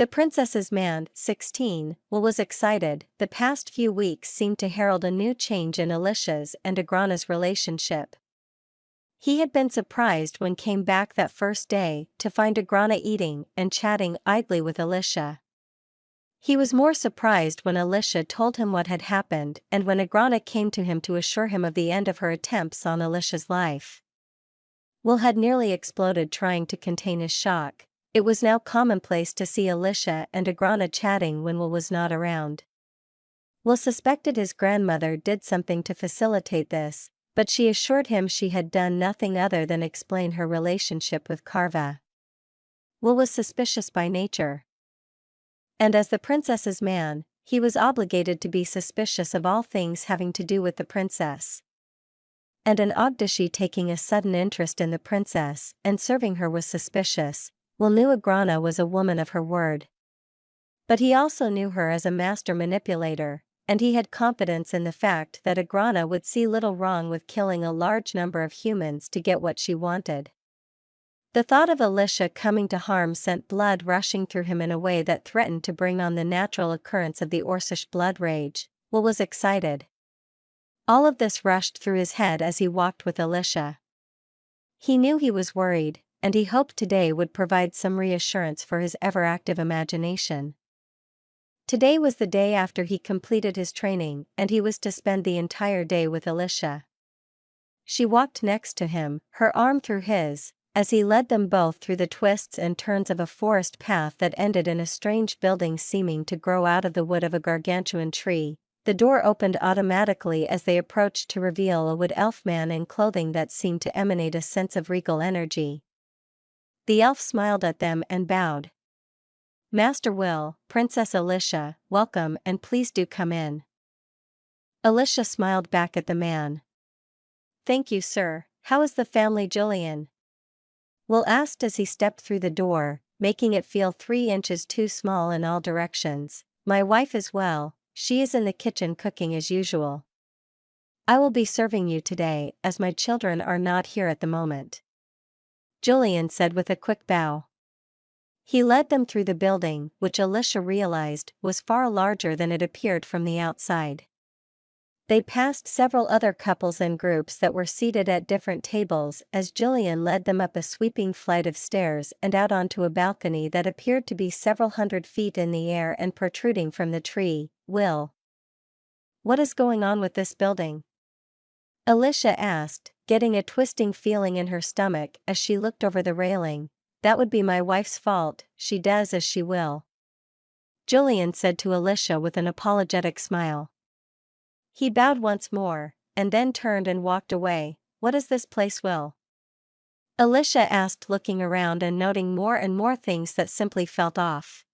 The princess's man, 16, was excited. The past few weeks seemed to herald a new change in Alicia's and Agrana's relationship. He had been surprised when came back that first day to find Agrana eating and chatting idly with Alicia. He was more surprised when Alicia told him what had happened and when Agrana came to him to assure him of the end of her attempts on Alicia's life. Will had nearly exploded trying to contain his shock. It was now commonplace to see Alicia and Agrana chatting when Will was not around. Will suspected his grandmother did something to facilitate this, but she assured him she had done nothing other than explain her relationship with Carva. Will was suspicious by nature. And as the princess's man, he was obligated to be suspicious of all things having to do with the princess. And an Ogdashi taking a sudden interest in the princess and serving her was suspicious. Will knew Agrana was a woman of her word. But he also knew her as a master manipulator, and he had confidence in the fact that Agrana would see little wrong with killing a large number of humans to get what she wanted. The thought of Alicia coming to harm sent blood rushing through him in a way that threatened to bring on the natural occurrence of the Orcish blood rage. Will was excited. All of this rushed through his head as he walked with Alicia. He knew he was worried, and he hoped today would provide some reassurance for his ever-active imagination. Today was the day after he completed his training, and he was to spend the entire day with Alicia. She walked next to him, her arm through his, as he led them both through the twists and turns of a forest path that ended in a strange building seeming to grow out of the wood of a gargantuan tree. The door opened automatically as they approached to reveal a wood elf man in clothing that seemed to emanate a sense of regal energy. The elf smiled at them and bowed. "Master Will, Princess Alicia, welcome and please do come in." Alicia smiled back at the man. "Thank you, sir. How is the family, Julian?" Will asked as he stepped through the door, making it feel 3 inches too small in all directions. "My wife is well, she is in the kitchen cooking as usual. I will be serving you today as my children are not here at the moment," Julian said with a quick bow. He led them through the building, which Alicia realized was far larger than it appeared from the outside. They passed several other couples and groups that were seated at different tables as Julian led them up a sweeping flight of stairs and out onto a balcony that appeared to be several hundred feet in the air and protruding from the tree. "Will, what is going on with this building?" Alicia asked, getting a twisting feeling in her stomach as she looked over the railing. "That would be my wife's fault, she does as she will," Julian said to Alicia with an apologetic smile. He bowed once more, and then turned and walked away. "What is this place, Will?" Alicia asked, looking around and noting more and more things that simply felt off.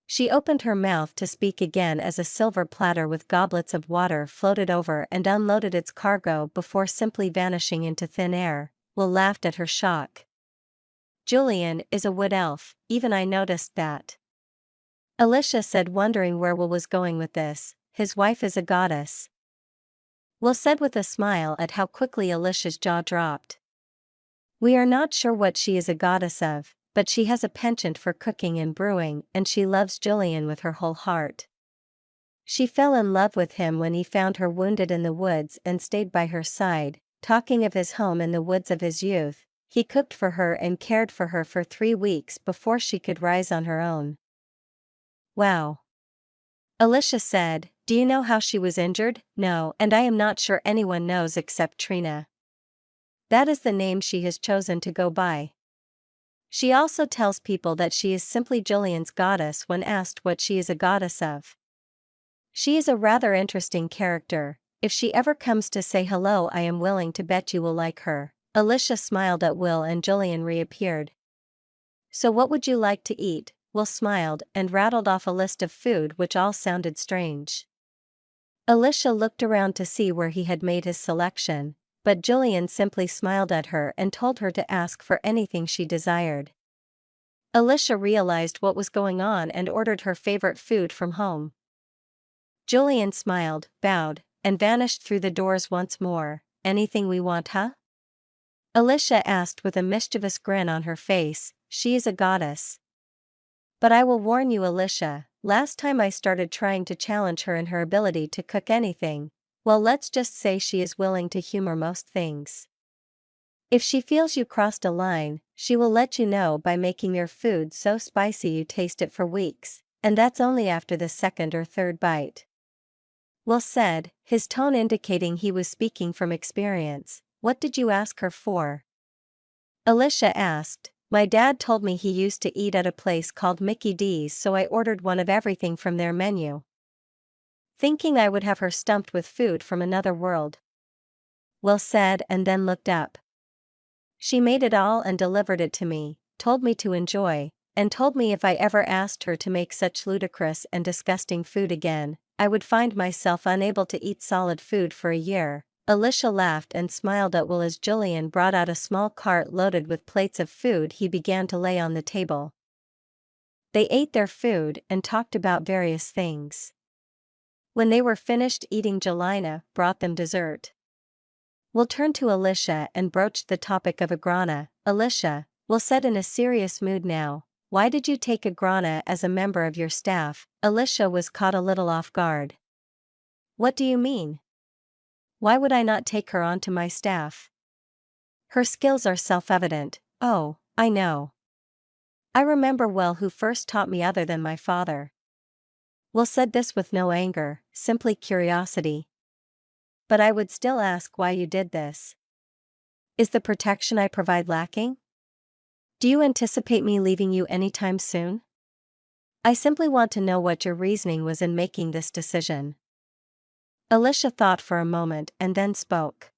She opened her mouth to speak again as a silver platter with goblets of water floated over and unloaded its cargo before simply vanishing into thin air. Will laughed at her shock. "Julian is a wood elf, even I noticed that," Alicia said, wondering where Will was going with this. "His wife is a goddess," Will said with a smile at how quickly Alicia's jaw dropped. "We are not sure what she is a goddess of, but she has a penchant for cooking and brewing and she loves Julian with her whole heart. She fell in love with him when he found her wounded in the woods and stayed by her side, talking of his home in the woods of his youth. He cooked for her and cared for her for 3 weeks before she could rise on her own." "Wow," Alicia said. "Do you know how she was injured?" "No, and I am not sure anyone knows except Trina. That is the name she has chosen to go by. She also tells people that she is simply Julian's goddess when asked what she is a goddess of. She is a rather interesting character. If she ever comes to say hello, I am willing to bet you will like her." Alicia smiled at Will and Julian reappeared. "So what would you like to eat?" Will smiled and rattled off a list of food which all sounded strange. Alicia looked around to see where he had made his selection, but Julian simply smiled at her and told her to ask for anything she desired. Alicia realized what was going on and ordered her favorite food from home. Julian smiled, bowed, and vanished through the doors once more. "Anything we want, huh?" Alicia asked with a mischievous grin on her face. "She is a goddess." But I will warn you, Alicia, last time I started trying to challenge her in her ability to cook anything, well, let's just say she is willing to humor most things. If she feels you crossed a line, she will let you know by making your food so spicy you taste it for weeks, and that's only after the second or third bite. Will said, his tone indicating he was speaking from experience. What did you ask her for? Alicia asked. My dad told me he used to eat at a place called Mickey D's, so I ordered one of everything from their menu, thinking I would have her stumped with food from another world. Will said, and then looked up. She made it all and delivered it to me, told me to enjoy, and told me if I ever asked her to make such ludicrous and disgusting food again, I would find myself unable to eat solid food for a year. Alicia laughed and smiled at Will as Julian brought out a small cart loaded with plates of food he began to lay on the table. They ate their food and talked about various things. When they were finished eating, Jelena brought them dessert. Will turned to Alicia and broached the topic of Akmedrah. Alicia, Will said in a serious mood now, why did you take Akmedrah as a member of your staff? Alicia was caught a little off guard. What do you mean? Why would I not take her onto my staff? Her skills are self-evident. Oh, I know. I remember well who first taught me other than my father. Will said this with no anger, simply curiosity. But I would still ask why you did this. Is the protection I provide lacking? Do you anticipate me leaving you anytime soon? I simply want to know what your reasoning was in making this decision. Alicia thought for a moment and then spoke.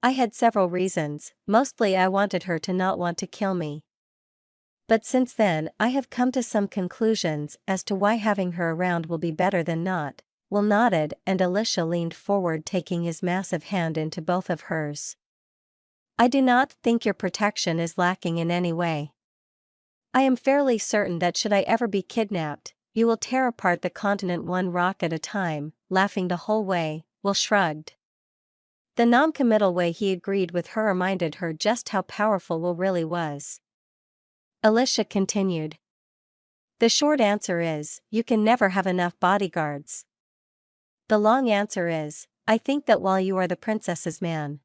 I had several reasons, mostly I wanted her to not want to kill me. But since then I have come to some conclusions as to why having her around will be better than not. Will nodded and Alicia leaned forward, taking his massive hand into both of hers. I do not think your protection is lacking in any way. I am fairly certain that should I ever be kidnapped, you will tear apart the continent one rock at a time. Laughing the whole way, Will shrugged. The non-committal way he agreed with her reminded her just how powerful Will really was. Alicia continued. The short answer is, you can never have enough bodyguards. The long answer is, I think that while you are the princess's man,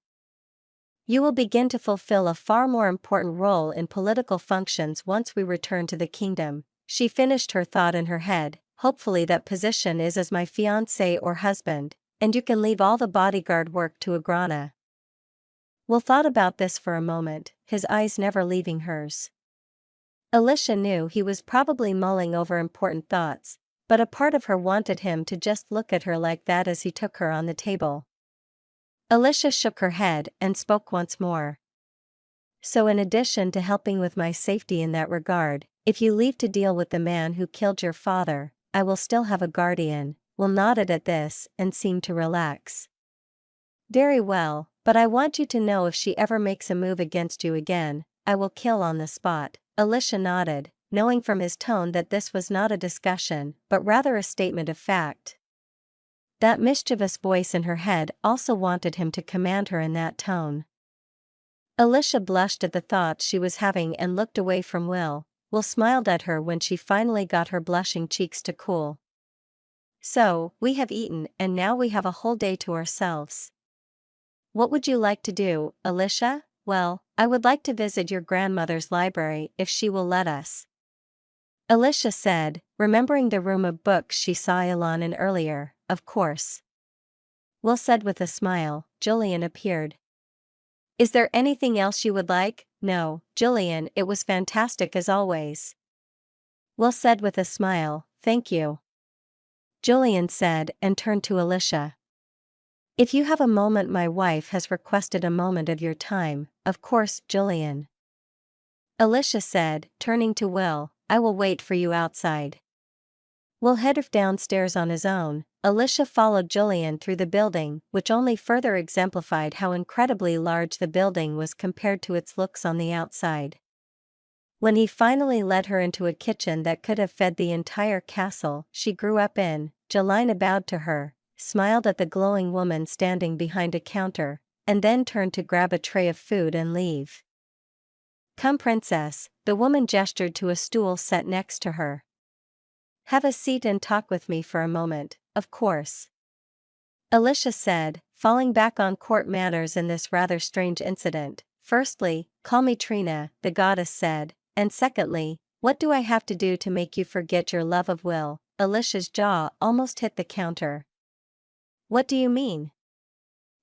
you will begin to fulfill a far more important role in political functions once we return to the kingdom. She finished her thought in her head. Hopefully that position is as my fiancé or husband, and you can leave all the bodyguard work to Akmedrah. Will thought about this for a moment, his eyes never leaving hers. Alicia knew he was probably mulling over important thoughts, but a part of her wanted him to just look at her like that as he took her on the table. Alicia shook her head and spoke once more. So in addition to helping with my safety in that regard, if you leave to deal with the man who killed your father, I will still have a guardian. Will nodded at this and seemed to relax. Very well, but I want you to know if she ever makes a move against you again, I will kill on the spot. Alicia nodded, knowing from his tone that this was not a discussion, but rather a statement of fact. That mischievous voice in her head also wanted him to command her in that tone. Alicia blushed at the thoughts she was having and looked away from Will. Will smiled at her when she finally got her blushing cheeks to cool. So, we have eaten and now we have a whole day to ourselves. What would you like to do, Alicia? Well, I would like to visit your grandmother's library if she will let us. Alicia said, remembering the room of books she saw Elon in earlier. Of course. Will said with a smile. Julian appeared. Is there anything else you would like? No, Julian, it was fantastic as always. Will said with a smile, thank you. Julian said and turned to Alicia. If you have a moment, my wife has requested a moment of your time, of course, Julian. Alicia said, turning to Will, I will wait for you outside. Will headed downstairs on his own. Alicia followed Julian through the building, which only further exemplified how incredibly large the building was compared to its looks on the outside. When he finally led her into a kitchen that could have fed the entire castle she grew up in, Jelena bowed to her, smiled at the glowing woman standing behind a counter, and then turned to grab a tray of food and leave. Come, princess, the woman gestured to a stool set next to her. Have a seat and talk with me for a moment, of course. Alicia said, falling back on court manners in this rather strange incident. Firstly, call me Trina, the goddess said, and secondly, what do I have to do to make you forget your love of Will? Alicia's jaw almost hit the counter. What do you mean?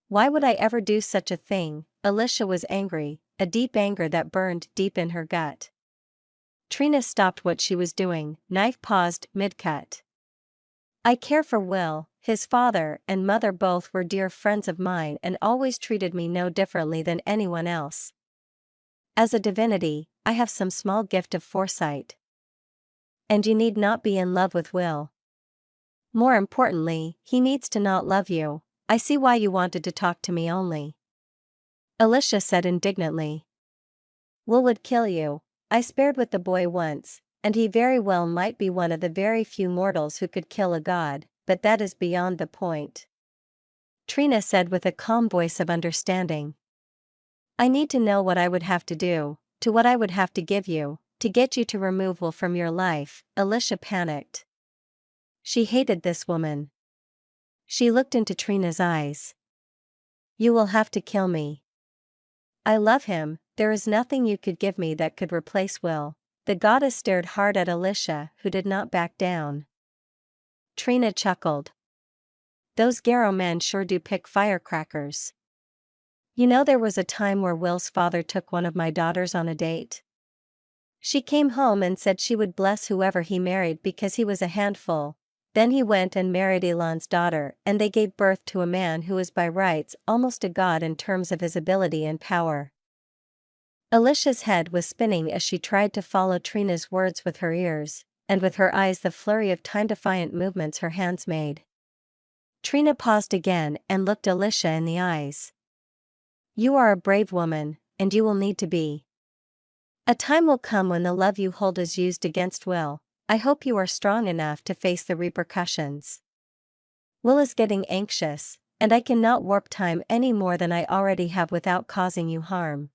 Why would I ever do such a thing? Alicia was angry, a deep anger that burned deep in her gut. Trina stopped what she was doing, knife paused mid-cut. I care for Will, his father and mother both were dear friends of mine and always treated me no differently than anyone else. As a divinity, I have some small gift of foresight. And you need not be in love with Will. More importantly, he needs to not love you. I see why you wanted to talk to me only. Alicia said indignantly. Will would kill you. I spared with the boy once, and he very well might be one of the very few mortals who could kill a god, but that is beyond the point. Trina said with a calm voice of understanding. I need to know what I would have to do, to what I would have to give you, to get you to remove Will from your life. Alicia panicked. She hated this woman. She looked into Trina's eyes. You will have to kill me. I love him, there is nothing you could give me that could replace Will. The goddess stared hard at Alicia, who did not back down. Trina chuckled. Those Garrow men sure do pick firecrackers. You know, there was a time where Will's father took one of my daughters on a date. She came home and said she would bless whoever he married because he was a handful. Then he went and married Elon's daughter, and they gave birth to a man who is by rights almost a god in terms of his ability and power. Alicia's head was spinning as she tried to follow Trina's words with her ears, and with her eyes the flurry of time-defiant movements her hands made. Trina paused again and looked Alicia in the eyes. You are a brave woman, and you will need to be. A time will come when the love you hold is used against Will. I hope you are strong enough to face the repercussions. Will is getting anxious, and I cannot warp time any more than I already have without causing you harm.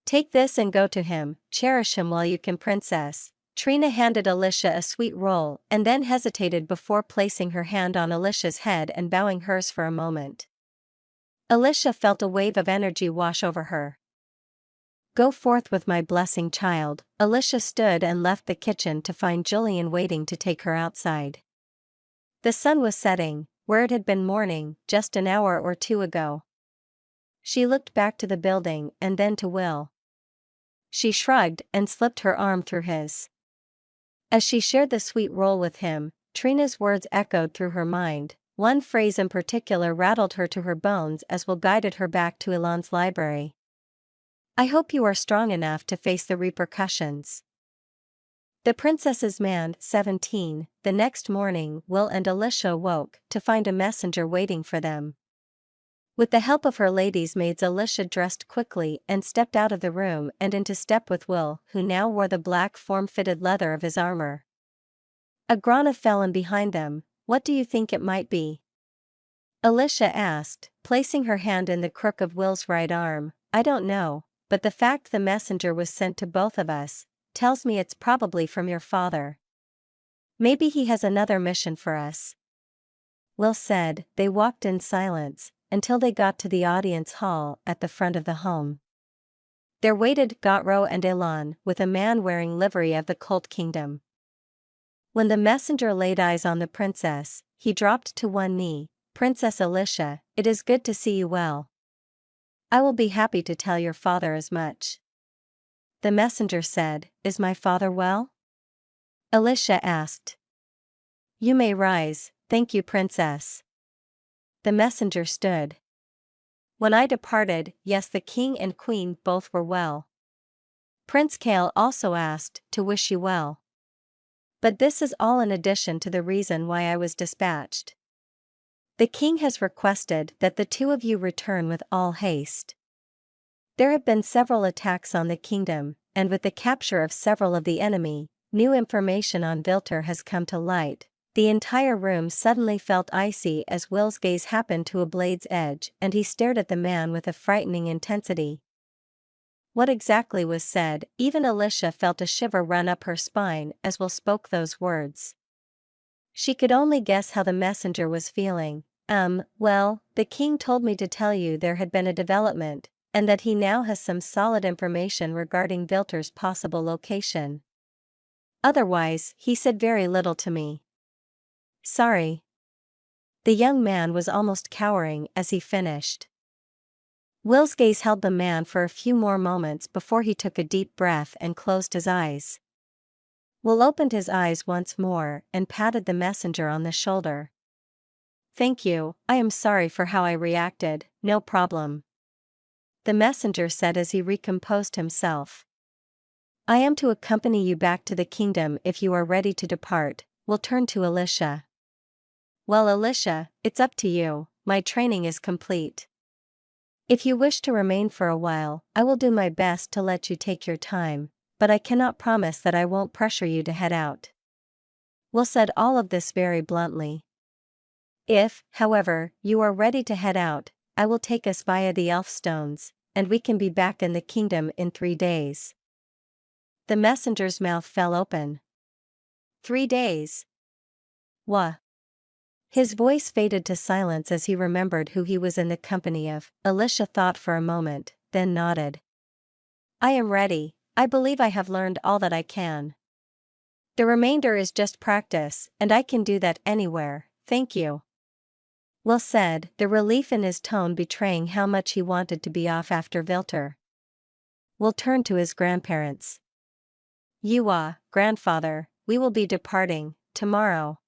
Take this and go to him, cherish him while you can, princess. Trina handed Alicia a sweet roll and then hesitated before placing her hand on Alicia's head and bowing hers for a moment. Alicia felt a wave of energy wash over her. Go forth with my blessing, child. Alicia stood and left the kitchen to find Julian waiting to take her outside. The sun was setting, where it had been morning just an hour or two ago. She looked back to the building and then to Will. She shrugged and slipped her arm through his. As she shared the sweet roll with him, Trina's words echoed through her mind. One phrase in particular rattled her to her bones as Will guided her back to Elon's library. I hope you are strong enough to face the repercussions. The princess's man, 17, the next morning Will and Alicia woke to find a messenger waiting for them. With the help of her ladies' maids, Alicia dressed quickly and stepped out of the room and into step with Will, who now wore the black form-fitted leather of his armor. A groan fell in behind them. What do you think it might be? Alicia asked, placing her hand in the crook of Will's right arm. I don't know, but the fact the messenger was sent to both of us tells me it's probably from your father. Maybe he has another mission for us. Will said. They walked in silence until they got to the audience hall at the front of the home. There waited Gotro and Elon with a man wearing livery of the Colt Kingdom. When the messenger laid eyes on the princess, he dropped to one knee. Princess Alicia, it is good to see you well. I will be happy to tell your father as much. The messenger said, Is my father well? Alicia asked. You may rise, thank you, princess. The messenger stood. When I departed, yes, the king and queen both were well. Prince Kale also asked to wish you well. But this is all in addition to the reason why I was dispatched. The king has requested that the two of you return with all haste. There have been several attacks on the kingdom, and with the capture of several of the enemy, new information on Vilter has come to light. The entire room suddenly felt icy as Will's gaze happened to a blade's edge, and he stared at the man with a frightening intensity. What exactly was said? Even Elisha felt a shiver run up her spine as Will spoke those words. She could only guess how the messenger was feeling. Well, the king told me to tell you there had been a development, and that he now has some solid information regarding Vilter's possible location. Otherwise, he said very little to me. Sorry. The young man was almost cowering as he finished. Will's gaze held the man for a few more moments before he took a deep breath and closed his eyes. Will opened his eyes once more and patted the messenger on the shoulder. Thank you, I am sorry for how I reacted, no problem. The messenger said as he recomposed himself. I am to accompany you back to the kingdom if you are ready to depart. Will turn to Elisha. Well, Elisha, it's up to you, my training is complete. If you wish to remain for a while, I will do my best to let you take your time, but I cannot promise that I won't pressure you to head out. Will said all of this very bluntly. If, however, you are ready to head out, I will take us via the elf stones, and we can be back in the kingdom in 3 days. The messenger's mouth fell open. 3 days? Wha? His voice faded to silence as he remembered who he was in the company of. Elisha thought for a moment, then nodded. I am ready, I believe I have learned all that I can. The remainder is just practice, and I can do that anywhere, thank you. Will said, the relief in his tone betraying how much he wanted to be off after Vilter. Will turned to his grandparents. Grandfather, we will be departing tomorrow.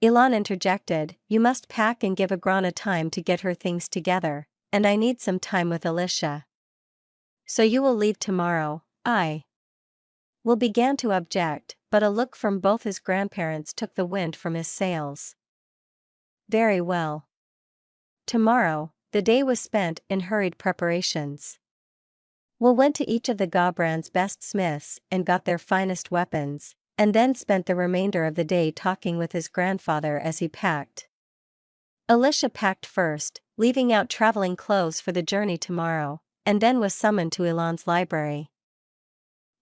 Elon interjected, you must pack and give Agrana time to get her things together, and I need some time with Elisha. So you will leave tomorrow, Will began to object, but a look from both his grandparents took the wind from his sails. Very well. Tomorrow, the day was spent in hurried preparations. Will went to each of the Gobran's best smiths and got their finest weapons, and then spent the remainder of the day talking with his grandfather as he packed. Elisha packed first, leaving out traveling clothes for the journey tomorrow, and then was summoned to Elon's library.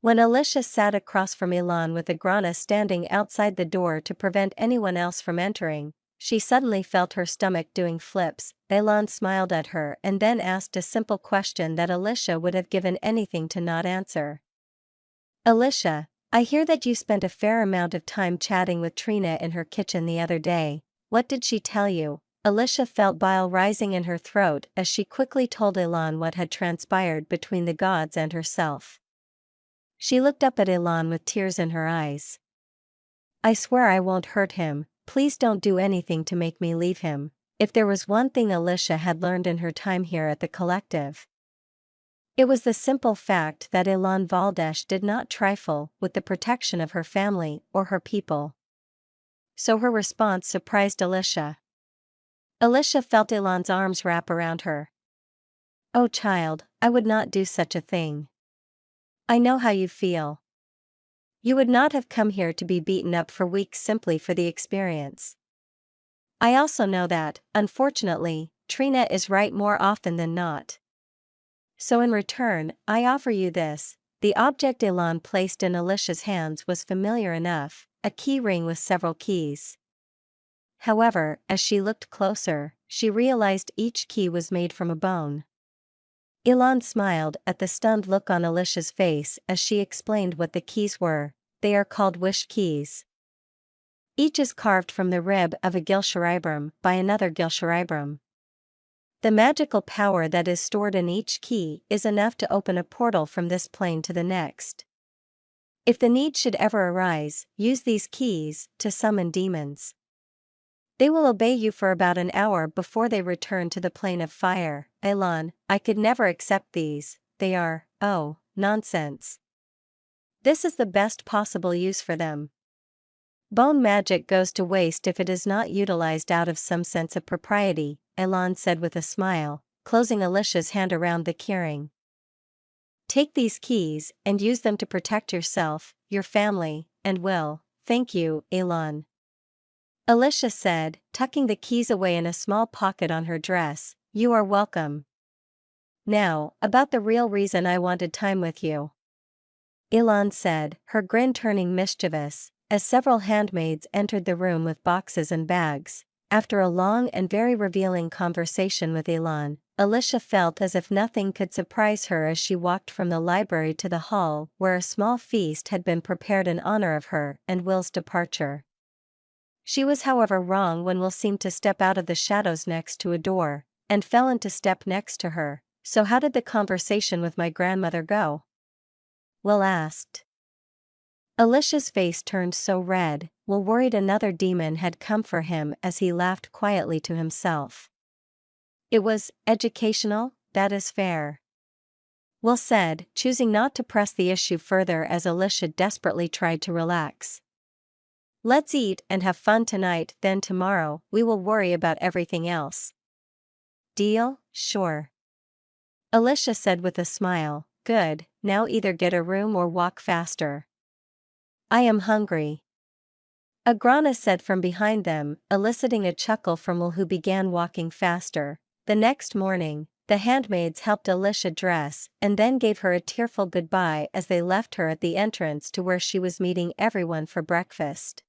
When Elisha sat across from Elon with Agrana standing outside the door to prevent anyone else from entering, she suddenly felt her stomach doing flips. Elon smiled at her and then asked a simple question that Elisha would have given anything to not answer. Elisha, I hear that you spent a fair amount of time chatting with Trina in her kitchen the other day. What did she tell you? Elisha felt bile rising in her throat as she quickly told Elon what had transpired between the gods and herself. She looked up at Elon with tears in her eyes. I swear I won't hurt him, please don't do anything to make me leave him. If there was one thing Elisha had learned in her time here at the collective, it was the simple fact that Elon Valdesh did not trifle with the protection of her family or her people. So her response surprised Elisha. Elisha felt Elon's arms wrap around her. Oh child, I would not do such a thing. I know how you feel. You would not have come here to be beaten up for weeks simply for the experience. I also know that, unfortunately, Trina is right more often than not. So in return, I offer you this. The object Elon placed in Elisha's hands was familiar enough, a key ring with several keys. However, as she looked closer, she realized each key was made from a bone. Elon smiled at the stunned look on Elisha's face as she explained what the keys were. They are called wish keys. Each is carved from the rib of a Gilsharibram by another Gilsharibram. The magical power that is stored in each key is enough to open a portal from this plane to the next. If the need should ever arise, use these keys to summon demons. They will obey you for about an hour before they return to the plane of fire. Elon, I could never accept these, they are, nonsense. This is the best possible use for them. Bone magic goes to waste if it is not utilized out of some sense of propriety, Elon said with a smile, closing Elisha's hand around the keyring. Take these keys and use them to protect yourself, your family, and Will. Thank you, Elon. Elisha said, tucking the keys away in a small pocket on her dress. You are welcome. Now, about the real reason I wanted time with you, Elon said, her grin turning mischievous, as several handmaids entered the room with boxes and bags. After a long and very revealing conversation with Elon, Alicia felt as if nothing could surprise her as she walked from the library to the hall where a small feast had been prepared in honor of her and Will's departure. She was however wrong when Will seemed to step out of the shadows next to a door, and fell into step next to her. So how did the conversation with my grandmother go? Will asked. Alicia's face turned so red, Will worried another demon had come for him as he laughed quietly to himself. It was educational, that is fair, Will said, choosing not to press the issue further as Alicia desperately tried to relax. Let's eat and have fun tonight, then tomorrow we will worry about everything else. Deal? Sure, Alicia said with a smile. Good, now either get a room or walk faster. I am hungry, Agrana said from behind them, eliciting a chuckle from Will, who began walking faster. The next morning, the handmaids helped Alicia dress and then gave her a tearful goodbye as they left her at the entrance to where she was meeting everyone for breakfast.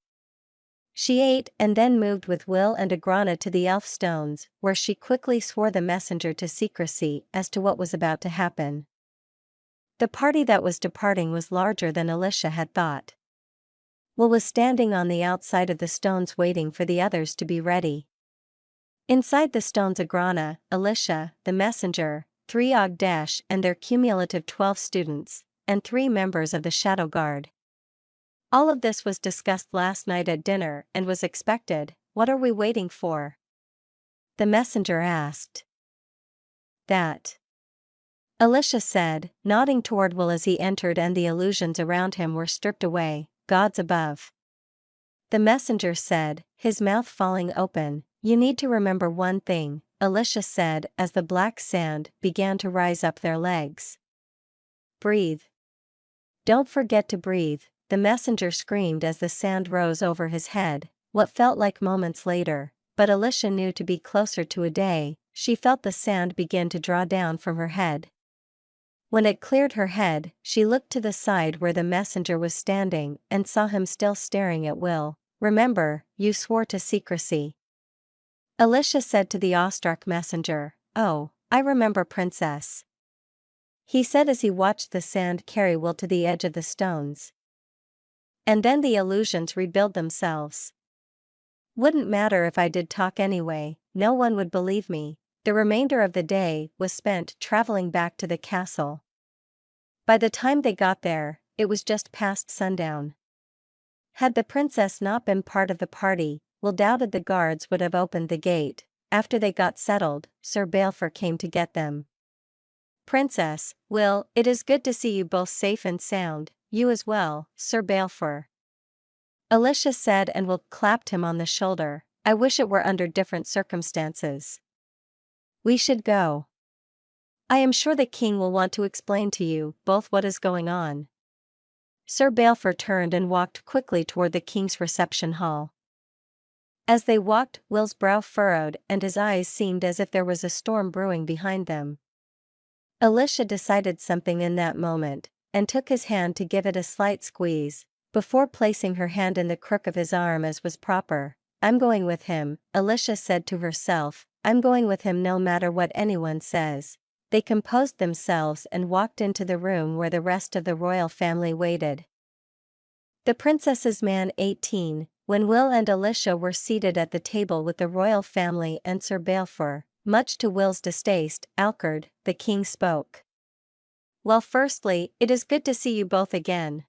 She ate and then moved with Will and Agrana to the elf stones, where she quickly swore the messenger to secrecy as to what was about to happen. The party that was departing was larger than Alicia had thought. Will was standing on the outside of the stones waiting for the others to be ready. Inside the stones Agrana, Alicia, the messenger, 3 Ogdesh and their cumulative 12 students, and 3 members of the Shadow Guard. All of this was discussed last night at dinner and was expected. What are we waiting for? The messenger asked. That, Alicia said, nodding toward Will as he entered and the illusions around him were stripped away. Gods above, the messenger said, his mouth falling open. You need to remember one thing, Alicia said as the black sand began to rise up their legs. Breathe. Don't forget to breathe, the messenger screamed as the sand rose over his head. What felt like moments later, but Alicia knew to be closer to a day, she felt the sand begin to draw down from her head. When it cleared her head, she looked to the side where the messenger was standing and saw him still staring at Will. Remember, you swore to secrecy, Alicia said to the awestruck messenger. Oh, I remember, princess, he said as he watched the sand carry Will to the edge of the stones. And then the illusions rebuild themselves. Wouldn't matter if I did talk anyway, no one would believe me. The remainder of the day was spent traveling back to the castle. By the time they got there, it was just past sundown. Had the princess not been part of the party, Will doubted the guards would have opened the gate. After they got settled, Sir Balfour came to get them. Princess, Will, it is good to see you both safe and sound, you as well, Sir Balfour, Alicia said, and Will clapped him on the shoulder. I wish it were under different circumstances. We should go. I am sure the king will want to explain to you both what is going on. Sir Balfour turned and walked quickly toward the king's reception hall. As they walked, Will's brow furrowed and his eyes seemed as if there was a storm brewing behind them. Alicia decided something in that moment, and took his hand to give it a slight squeeze, before placing her hand in the crook of his arm as was proper. I'm going with him, Alicia said to herself, I'm going with him no matter what anyone says. They composed themselves and walked into the room where the rest of the royal family waited. The princess's man 18, when Will and Alicia were seated at the table with the royal family and Sir Balfour, much to Will's distaste, Alkard, the king spoke. Well, firstly, it is good to see you both again.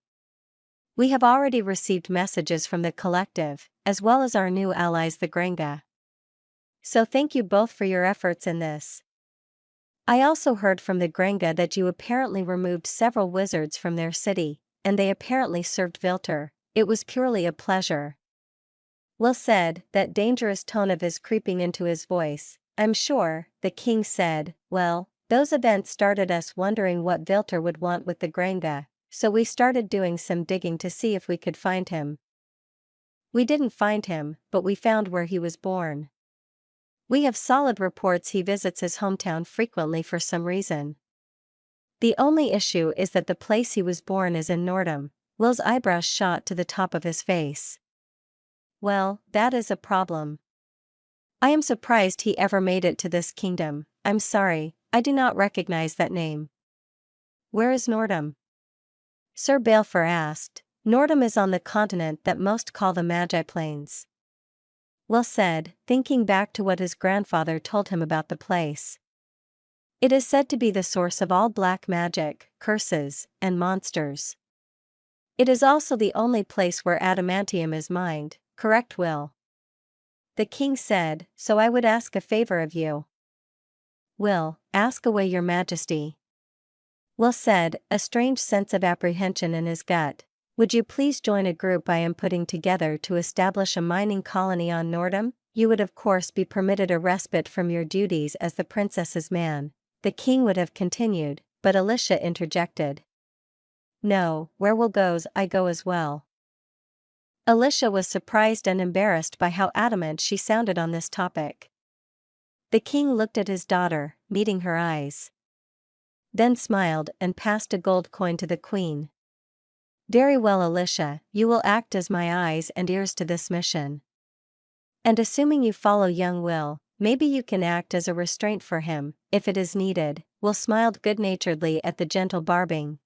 We have already received messages from the collective, as well as our new allies the Grenga. So thank you both for your efforts in this. I also heard from the Grenga that you apparently removed several wizards from their city, and they apparently served Vilter. It was purely a pleasure. Will said, that dangerous tone of his creeping into his voice. I'm sure, the king said, well, those events started us wondering what Vilter would want with the Grenga, so we started doing some digging to see if we could find him. We didn't find him, but we found where he was born. We have solid reports he visits his hometown frequently for some reason. The only issue is that the place he was born is in Nordham. Will's eyebrows shot to the top of his face. Well, that is a problem. I am surprised he ever made it to this kingdom. I'm sorry, I do not recognize that name. Where is Nordham? Sir Balfour asked. Nordham is on the continent that most call the Magi Plains. Will said, thinking back to what his grandfather told him about the place. It is said to be the source of all black magic, curses, and monsters. It is also the only place where adamantium is mined, correct, Will? The king said, so I would ask a favor of you. Will, ask away, your majesty. Will said, a strange sense of apprehension in his gut. Would you please join a group I am putting together to establish a mining colony on Nordham? You would of course be permitted a respite from your duties as the princess's man. The king would have continued, but Alicia interjected. No, where Will goes, I go as well. Alicia was surprised and embarrassed by how adamant she sounded on this topic. The king looked at his daughter, meeting her eyes. Then smiled and passed a gold coin to the queen. Very well, Alicia, you will act as my eyes and ears to this mission. And assuming you follow young Will, maybe you can act as a restraint for him, if it is needed. Will smiled good-naturedly at the gentle barbing.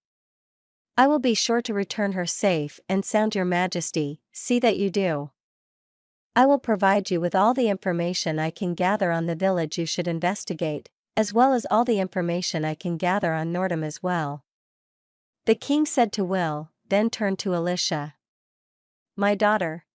I will be sure to return her safe and sound, your majesty, see that you do. I will provide you with all the information I can gather on the village you should investigate, as well as all the information I can gather on Nordham as well. The king said to Will, then turned to Alicia. My daughter.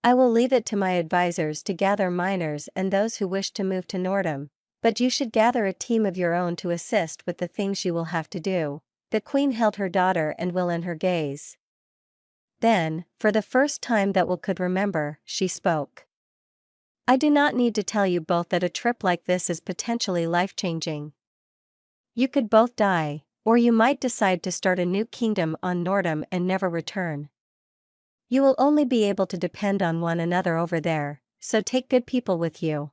I will leave it to my advisors to gather miners and those who wish to move to Nordham, but you should gather a team of your own to assist with the things you will have to do. The queen held her daughter and Will in her gaze. Then, for the first time that Will could remember, she spoke. I do not need to tell you both that a trip like this is potentially life-changing. You could both die, or you might decide to start a new kingdom on Nordham and never return. You will only be able to depend on one another over there, so take good people with you.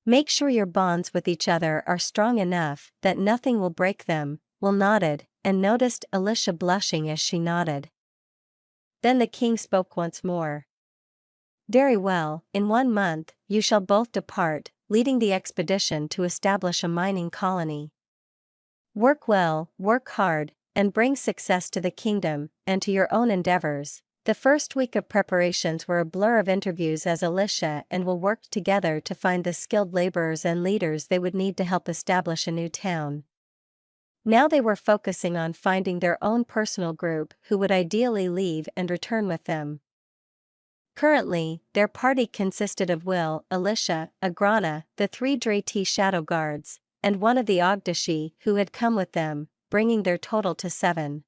Make sure your bonds with each other are strong enough that nothing will break them. Will nodded, and noticed Alicia blushing as she nodded. Then the king spoke once more. Very well, in 1 month, you shall both depart, leading the expedition to establish a mining colony. Work well, work hard, and bring success to the kingdom, and to your own endeavors. The first week of preparations were a blur of interviews as Alicia and Will worked together to find the skilled laborers and leaders they would need to help establish a new town. Now they were focusing on finding their own personal group who would ideally leave and return with them. Currently, their party consisted of Will, Alicia, Akmedrah, the 3 Drati shadow guards, and one of the Ogdashi who had come with them, bringing their total to 7.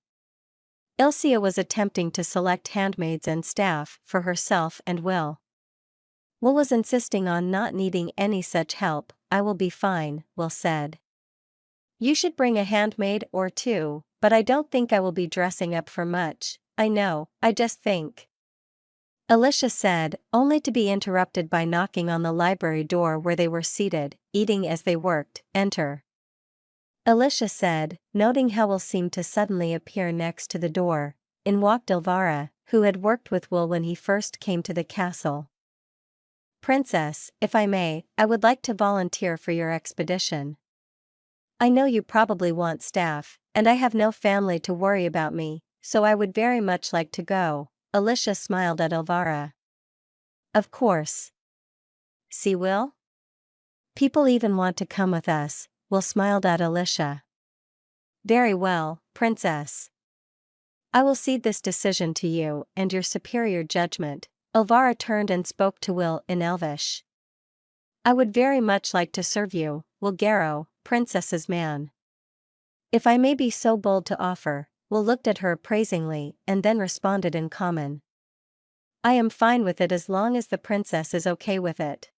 Ilsia was attempting to select handmaids and staff for herself and Will. Will was insisting on not needing any such help. I will be fine, Will said. You should bring a handmaid or 2, but I don't think I will be dressing up for much. I know, I just think. Alicia said, only to be interrupted by knocking on the library door where they were seated, eating as they worked. Enter. Alicia said, noting how Will seemed to suddenly appear next to the door. In walked Elvira, who had worked with Will when he first came to the castle. Princess, if I may, I would like to volunteer for your expedition. I know you probably want staff, and I have no family to worry about me, so I would very much like to go. Alicia smiled at Elvira. Of course. See, Will? People even want to come with us. Will smiled at Alicia. Very well, Princess. I will cede this decision to you and your superior judgment. Elvira turned and spoke to Will in Elvish. I would very much like to serve you, Will Garrow, Princess's man. If I may be so bold to offer. Will looked at her appraisingly and then responded in common. I am fine with it as long as the princess is okay with it.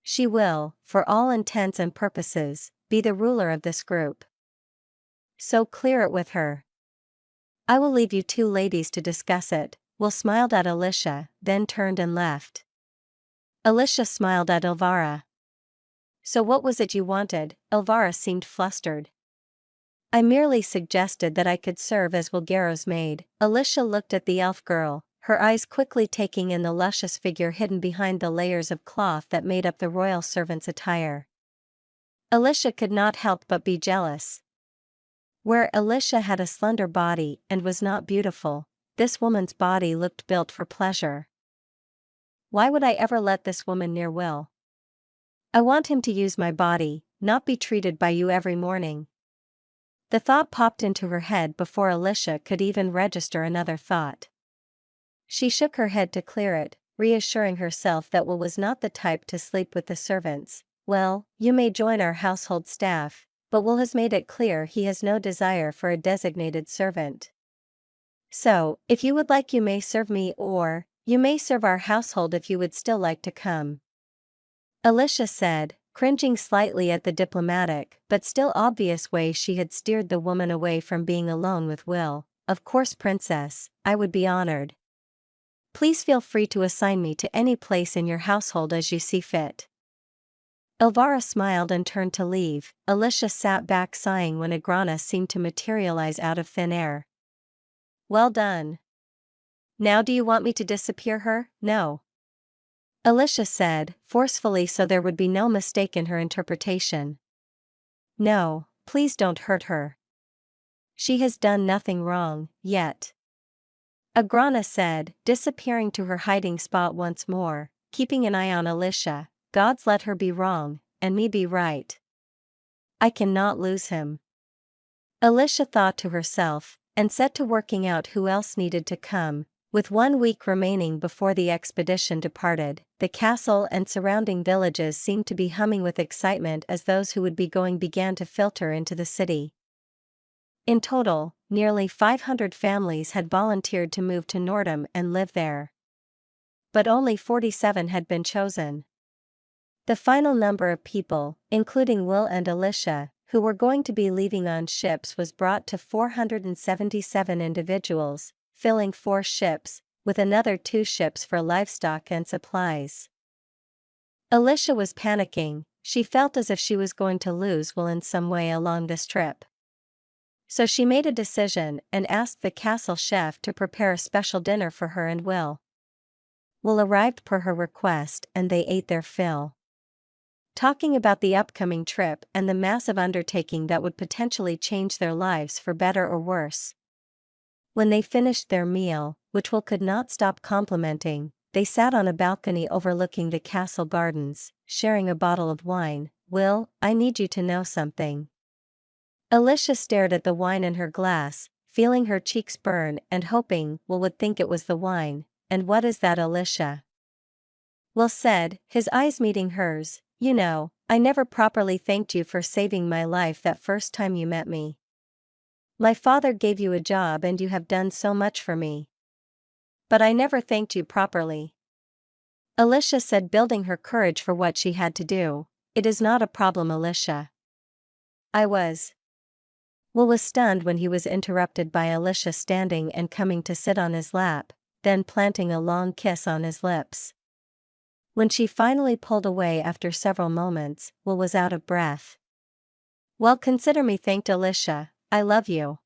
She will, for all intents and purposes, be the ruler of this group. So clear it with her. I will leave you 2 ladies to discuss it. Will smiled at Alicia, then turned and left. Alicia smiled at Elvira. So what was it you wanted? Elvira seemed flustered. I merely suggested that I could serve as Wilgaro's maid. Alicia looked at the elf girl, her eyes quickly taking in the luscious figure hidden behind the layers of cloth that made up the royal servant's attire. Alicia could not help but be jealous. Where Alicia had a slender body and was not beautiful, this woman's body looked built for pleasure. Why would I ever let this woman near Will? I want him to use my body, not be treated by you every morning. The thought popped into her head before Alicia could even register another thought. She shook her head to clear it, reassuring herself that Will was not the type to sleep with the servants. Well, you may join our household staff, but Will has made it clear he has no desire for a designated servant. So, if you would like, you may serve me, or you may serve our household if you would still like to come. Alicia said, cringing slightly at the diplomatic but still obvious way she had steered the woman away from being alone with Will. Of course, princess, I would be honored. Please feel free to assign me to any place in your household as you see fit. Elvira smiled and turned to leave. Alicia sat back sighing when Agrana seemed to materialize out of thin air. Well done. Now do you want me to disappear her? No. Alicia said, forcefully so there would be no mistake in her interpretation. No, please don't hurt her. She has done nothing wrong, yet. Agrana said, disappearing to her hiding spot once more, keeping an eye on Alicia. Gods let her be wrong, and me be right. I cannot lose him. Alicia thought to herself, and set to working out who else needed to come. With 1 week remaining before the expedition departed, the castle and surrounding villages seemed to be humming with excitement as those who would be going began to filter into the city. In total, nearly 500 families had volunteered to move to Nordham and live there. But only 47 had been chosen. The final number of people, including Will and Alicia, who were going to be leaving on ships was brought to 477 individuals, filling 4 ships, with another 2 ships for livestock and supplies. Alicia was panicking. She felt as if she was going to lose Will in some way along this trip. So she made a decision and asked the castle chef to prepare a special dinner for her and Will. Will arrived per her request and they ate their fill. Talking about the upcoming trip and the massive undertaking that would potentially change their lives for better or worse. When they finished their meal, which Will could not stop complimenting, they sat on a balcony overlooking the castle gardens, sharing a bottle of wine. Will, I need you to know something. Alicia stared at the wine in her glass, feeling her cheeks burn and hoping Will would think it was the wine. And what is that, Alicia? Will said, his eyes meeting hers. You know, I never properly thanked you for saving my life that first time you met me. My father gave you a job and you have done so much for me. But I never thanked you properly. Alicia said, building her courage for what she had to do. It is not a problem, Alicia. Will was stunned when he was interrupted by Alicia standing and coming to sit on his lap, then planting a long kiss on his lips. When she finally pulled away after several moments, Will was out of breath. Well, consider me thanked, Alicia, I love you.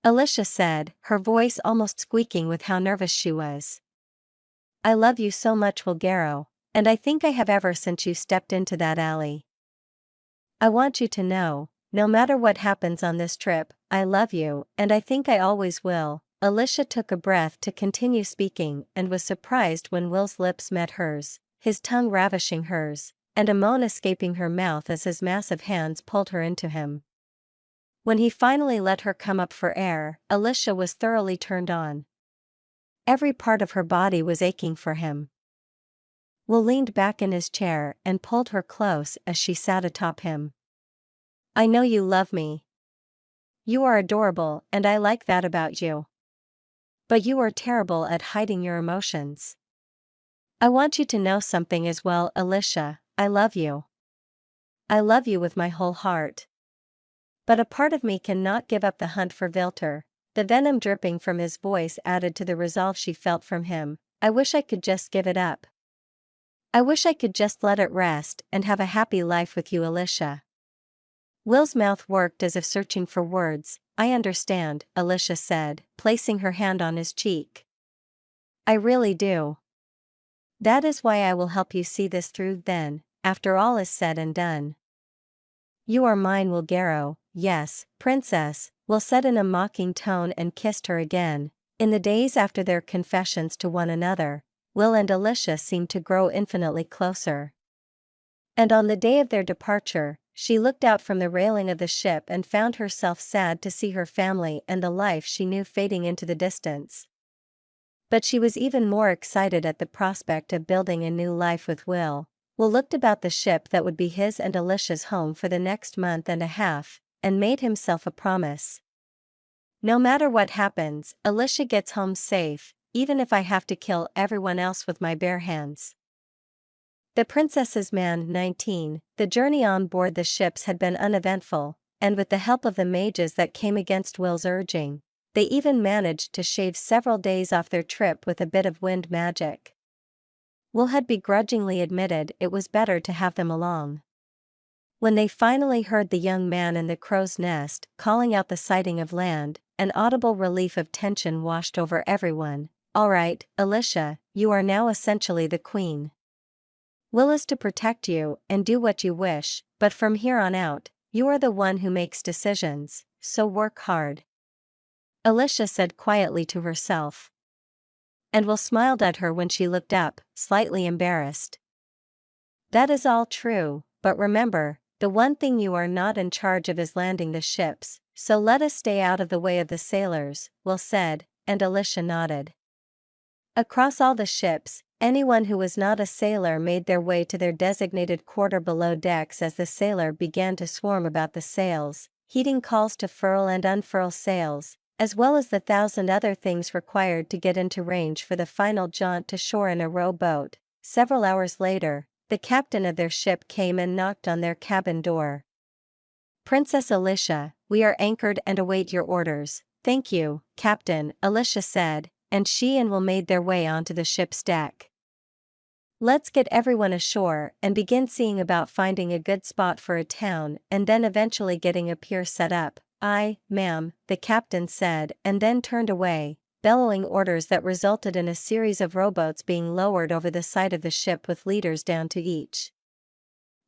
Alicia said, her voice almost squeaking with how nervous she was. I love you so much, Wilgaro, and I think I have ever since you stepped into that alley. I want you to know, no matter what happens on this trip, I love you, and I think I always will. Alicia took a breath to continue speaking and was surprised when Will's lips met hers, his tongue ravishing hers, and a moan escaping her mouth as his massive hands pulled her into him. When he finally let her come up for air, Alicia was thoroughly turned on. Every part of her body was aching for him. Will leaned back in his chair and pulled her close as she sat atop him. I know you love me. You are adorable and I like that about you. But you are terrible at hiding your emotions. I want you to know something as well, Alicia, I love you. I love you with my whole heart. But a part of me cannot give up the hunt for Vilter. The venom dripping from his voice added to the resolve she felt from him. I wish I could just give it up. I wish I could just let it rest and have a happy life with you, Alicia. Will's mouth worked as if searching for words. I understand, Alicia said, placing her hand on his cheek. I really do. That is why I will help you see this through then, after all is said and done. You are mine, Will Garrow. Yes, princess, Will said in a mocking tone and kissed her again. In the days after their confessions to one another, Will and Alicia seemed to grow infinitely closer. And on the day of their departure, she looked out from the railing of the ship and found herself sad to see her family and the life she knew fading into the distance. But she was even more excited at the prospect of building a new life with Will. Will looked about the ship that would be his and Alicia's home for the next month and a half, and made himself a promise. No matter what happens, Alicia gets home safe, even if I have to kill everyone else with my bare hands. The Princess's Man 19, the journey on board the ships had been uneventful, and with the help of the mages that came against Will's urging, they even managed to shave several days off their trip with a bit of wind magic. Will had begrudgingly admitted it was better to have them along. When they finally heard the young man in the crow's nest calling out the sighting of land, an audible relief of tension washed over everyone. All right, Alicia, you are now essentially the queen. Will is to protect you and do what you wish, but from here on out, you are the one who makes decisions, so work hard. Alicia said quietly to herself. And Will smiled at her when she looked up, slightly embarrassed. That is all true, but remember, the one thing you are not in charge of is landing the ships, so let us stay out of the way of the sailors, Will said, and Alicia nodded. Across all the ships, anyone who was not a sailor made their way to their designated quarter below decks as the sailor began to swarm about the sails, heeding calls to furl and unfurl sails, as well as the 1,000 other things required to get into range for the final jaunt to shore in a rowboat. Several hours later, the captain of their ship came and knocked on their cabin door. Princess Alicia, we are anchored and await your orders. Thank you, Captain, Alicia said, and she and Will made their way onto the ship's deck. Let's get everyone ashore and begin seeing about finding a good spot for a town and then eventually getting a pier set up. Aye, ma'am, the captain said and then turned away, bellowing orders that resulted in a series of rowboats being lowered over the side of the ship with leaders down to each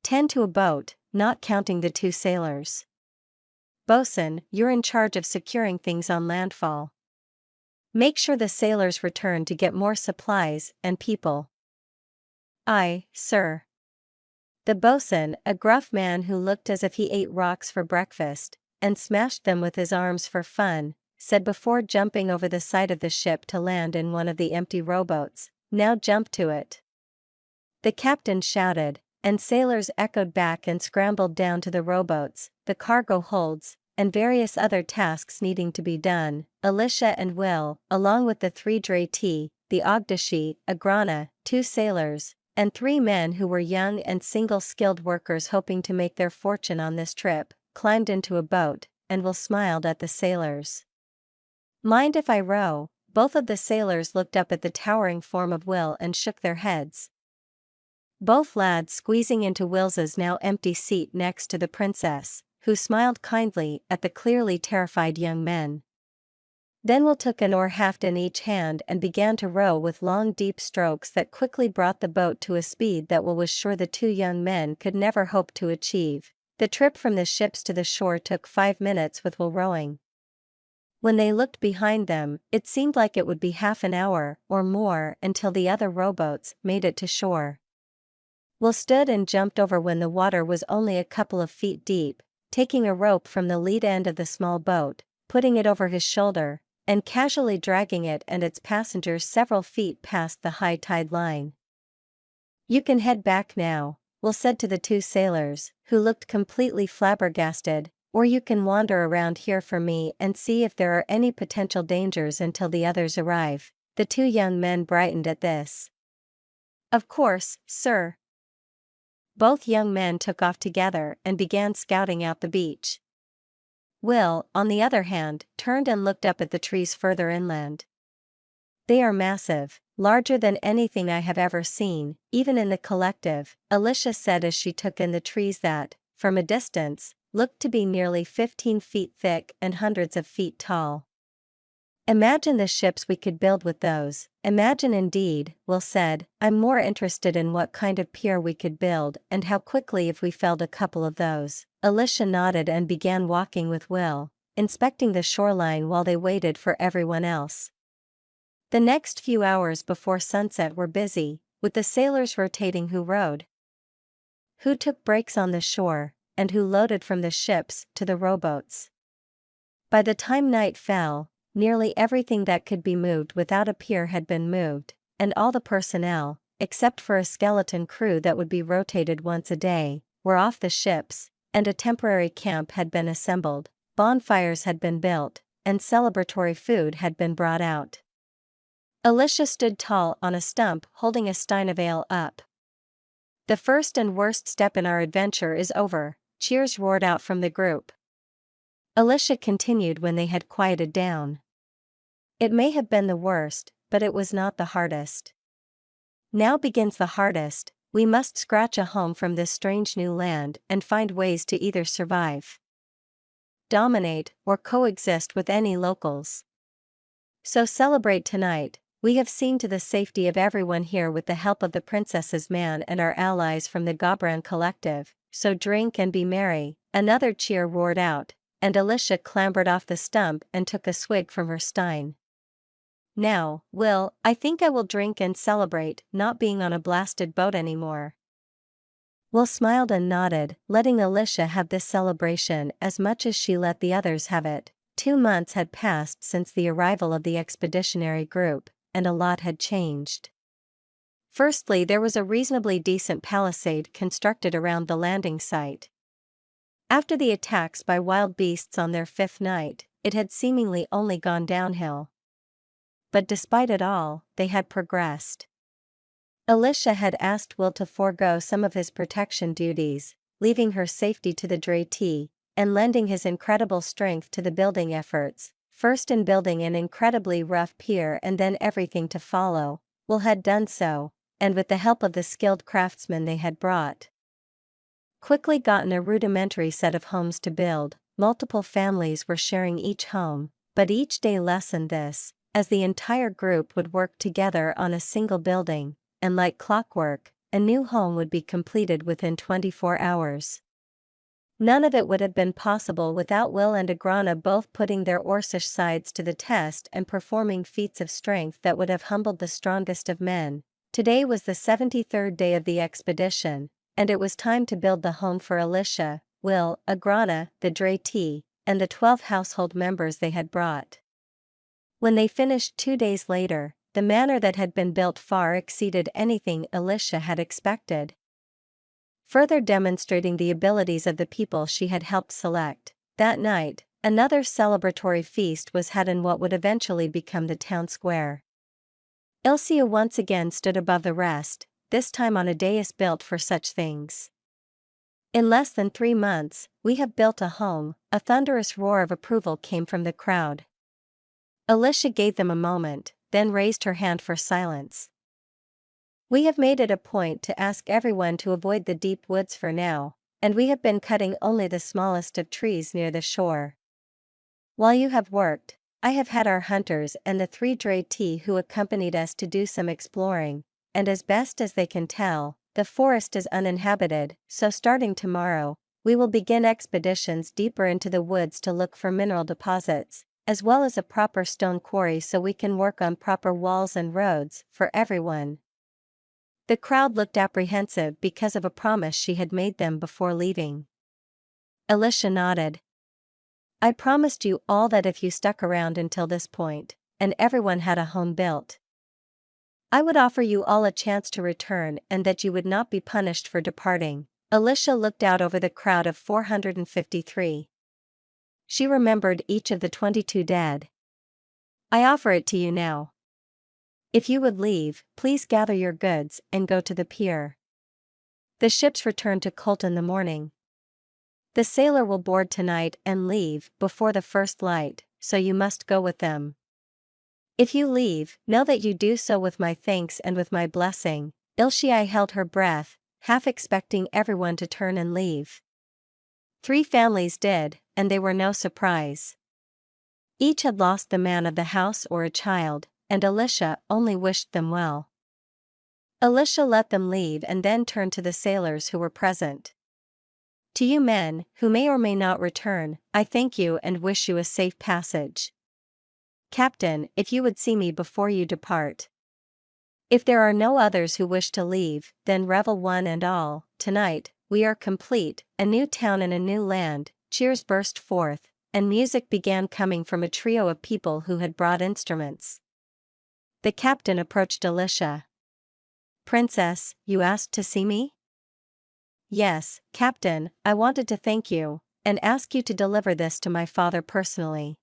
10 to a boat, not counting the 2 sailors. Bosun, you're in charge of securing things on landfall. Make sure the sailors return to get more supplies and people. Aye, sir. The bosun, a gruff man who looked as if he ate rocks for breakfast, and smashed them with his arms for fun, said before jumping over the side of the ship to land in one of the empty rowboats, now jump to it. The captain shouted, and sailors echoed back and scrambled down to the rowboats, the cargo holds, and various other tasks needing to be done. Alicia and Will, along with the 3 Drati, the Ogdashi, Agrana, 2 sailors, and 3 men who were young and single-skilled workers hoping to make their fortune on this trip, climbed into a boat, and Will smiled at the sailors. Mind if I row? Both of the sailors looked up at the towering form of Will and shook their heads. Both lads squeezing into Will's now empty seat next to the princess, who smiled kindly at the clearly terrified young men. Then Will took an oar haft in each hand and began to row with long deep strokes that quickly brought the boat to a speed that Will was sure the 2 young men could never hope to achieve. The trip from the ships to the shore took 5 minutes with Will rowing. When they looked behind them, it seemed like it would be half an hour or more until the other rowboats made it to shore. Will stood and jumped over when the water was only a couple of feet deep, taking a rope from the lead end of the small boat, putting it over his shoulder, and casually dragging it and its passengers several feet past the high tide line. You can head back now, Will said to the 2 sailors, who looked completely flabbergasted, or you can wander around here for me and see if there are any potential dangers until the others arrive. The 2 young men brightened at this. Of course, sir. Both young men took off together and began scouting out the beach. Will, on the other hand, turned and looked up at the trees further inland. They are massive, larger than anything I have ever seen, even in the collective," Alicia said as she took in the trees that, from a distance, looked to be nearly 15 feet thick and hundreds of feet tall. "Imagine the ships we could build with those." "Imagine indeed," Will said. "I'm more interested in what kind of pier we could build and how quickly if we felled a couple of those." Alicia nodded and began walking with Will, inspecting the shoreline while they waited for everyone else. The next few hours before sunset were busy, with the sailors rotating who rowed, who took breaks on the shore, and who loaded from the ships to the rowboats. By the time night fell, nearly everything that could be moved without a pier had been moved, and all the personnel, except for a skeleton crew that would be rotated once a day, were off the ships, and a temporary camp had been assembled, bonfires had been built, and celebratory food had been brought out. Alicia stood tall on a stump holding a stein of ale up. "The first and worst step in our adventure is over," cheers roared out from the group. Alicia continued when they had quieted down. "It may have been the worst, but it was not the hardest. Now begins the hardest. We must scratch a home from this strange new land and find ways to either survive, dominate, or coexist with any locals. So celebrate tonight. We have seen to the safety of everyone here with the help of the princess's man and our allies from the Gobran collective, so drink and be merry." Another cheer roared out, and Alicia clambered off the stump and took a swig from her stein. "Now, Will, I think I will drink and celebrate not being on a blasted boat anymore." Will smiled and nodded, letting Alicia have this celebration as much as she let the others have it. 2 months had passed since the arrival of the expeditionary group, and a lot had changed. Firstly, there was a reasonably decent palisade constructed around the landing site. After the attacks by wild beasts on their 5th night, it had seemingly only gone downhill. But despite it all, they had progressed. Alicia had asked Will to forego some of his protection duties, leaving her safety to the Draytee, and lending his incredible strength to the building efforts, first in building an incredibly rough pier and then everything to follow. Will had done so, and with the help of the skilled craftsmen they had brought, quickly gotten a rudimentary set of homes to build. Multiple families were sharing each home, but each day lessened this, as the entire group would work together on a single building, and like clockwork, a new home would be completed within 24 hours. None of it would have been possible without Will and Akmedrah both putting their Orcish sides to the test and performing feats of strength that would have humbled the strongest of men. Today was the 73rd day of the expedition, and it was time to build the home for Alicia, Will, Akmedrah, the Draytee, and the 12 household members they had brought. When they finished 2 days later, the manor that had been built far exceeded anything Alicia had expected. Further demonstrating the abilities of the people she had helped select, that night, another celebratory feast was had in what would eventually become the town square. Ilcia once again stood above the rest, this time on a dais built for such things. "In less than 3 months, we have built a home." A thunderous roar of approval came from the crowd. Alicia gave them a moment, then raised her hand for silence. "We have made it a point to ask everyone to avoid the deep woods for now, and we have been cutting only the smallest of trees near the shore. While you have worked, I have had our hunters and the 3 Draytee who accompanied us to do some exploring, and as best as they can tell, the forest is uninhabited, so starting tomorrow, we will begin expeditions deeper into the woods to look for mineral deposits, as well as a proper stone quarry so we can work on proper walls and roads for everyone." The crowd looked apprehensive because of a promise she had made them before leaving. Alicia nodded. "I promised you all that if you stuck around until this point, and everyone had a home built, I would offer you all a chance to return and that you would not be punished for departing." Alicia looked out over the crowd of 453. She remembered each of the 22 dead. "I offer it to you now. If you would leave, please gather your goods and go to the pier. The ships return to Colt in the morning. The sailor will board tonight and leave before the first light, so you must go with them." If you leave, know that you do so with my thanks and with my blessing. Ilshai held her breath, half expecting everyone to turn and leave. 3 families did, and they were no surprise. Each had lost the man of the house or a child, and Elisha only wished them well. Elisha let them leave and then turned to the sailors who were present. To you men, who may or may not return, I thank you and wish you a safe passage. Captain, if you would see me before you depart. If there are no others who wish to leave, then revel one and all. Tonight, we are complete, a new town in a new land. Cheers burst forth, and music began coming from a trio of people who had brought instruments. The captain approached Elisha. Princess, you asked to see me? Yes, Captain, I wanted to thank you, and ask you to deliver this to my father personally.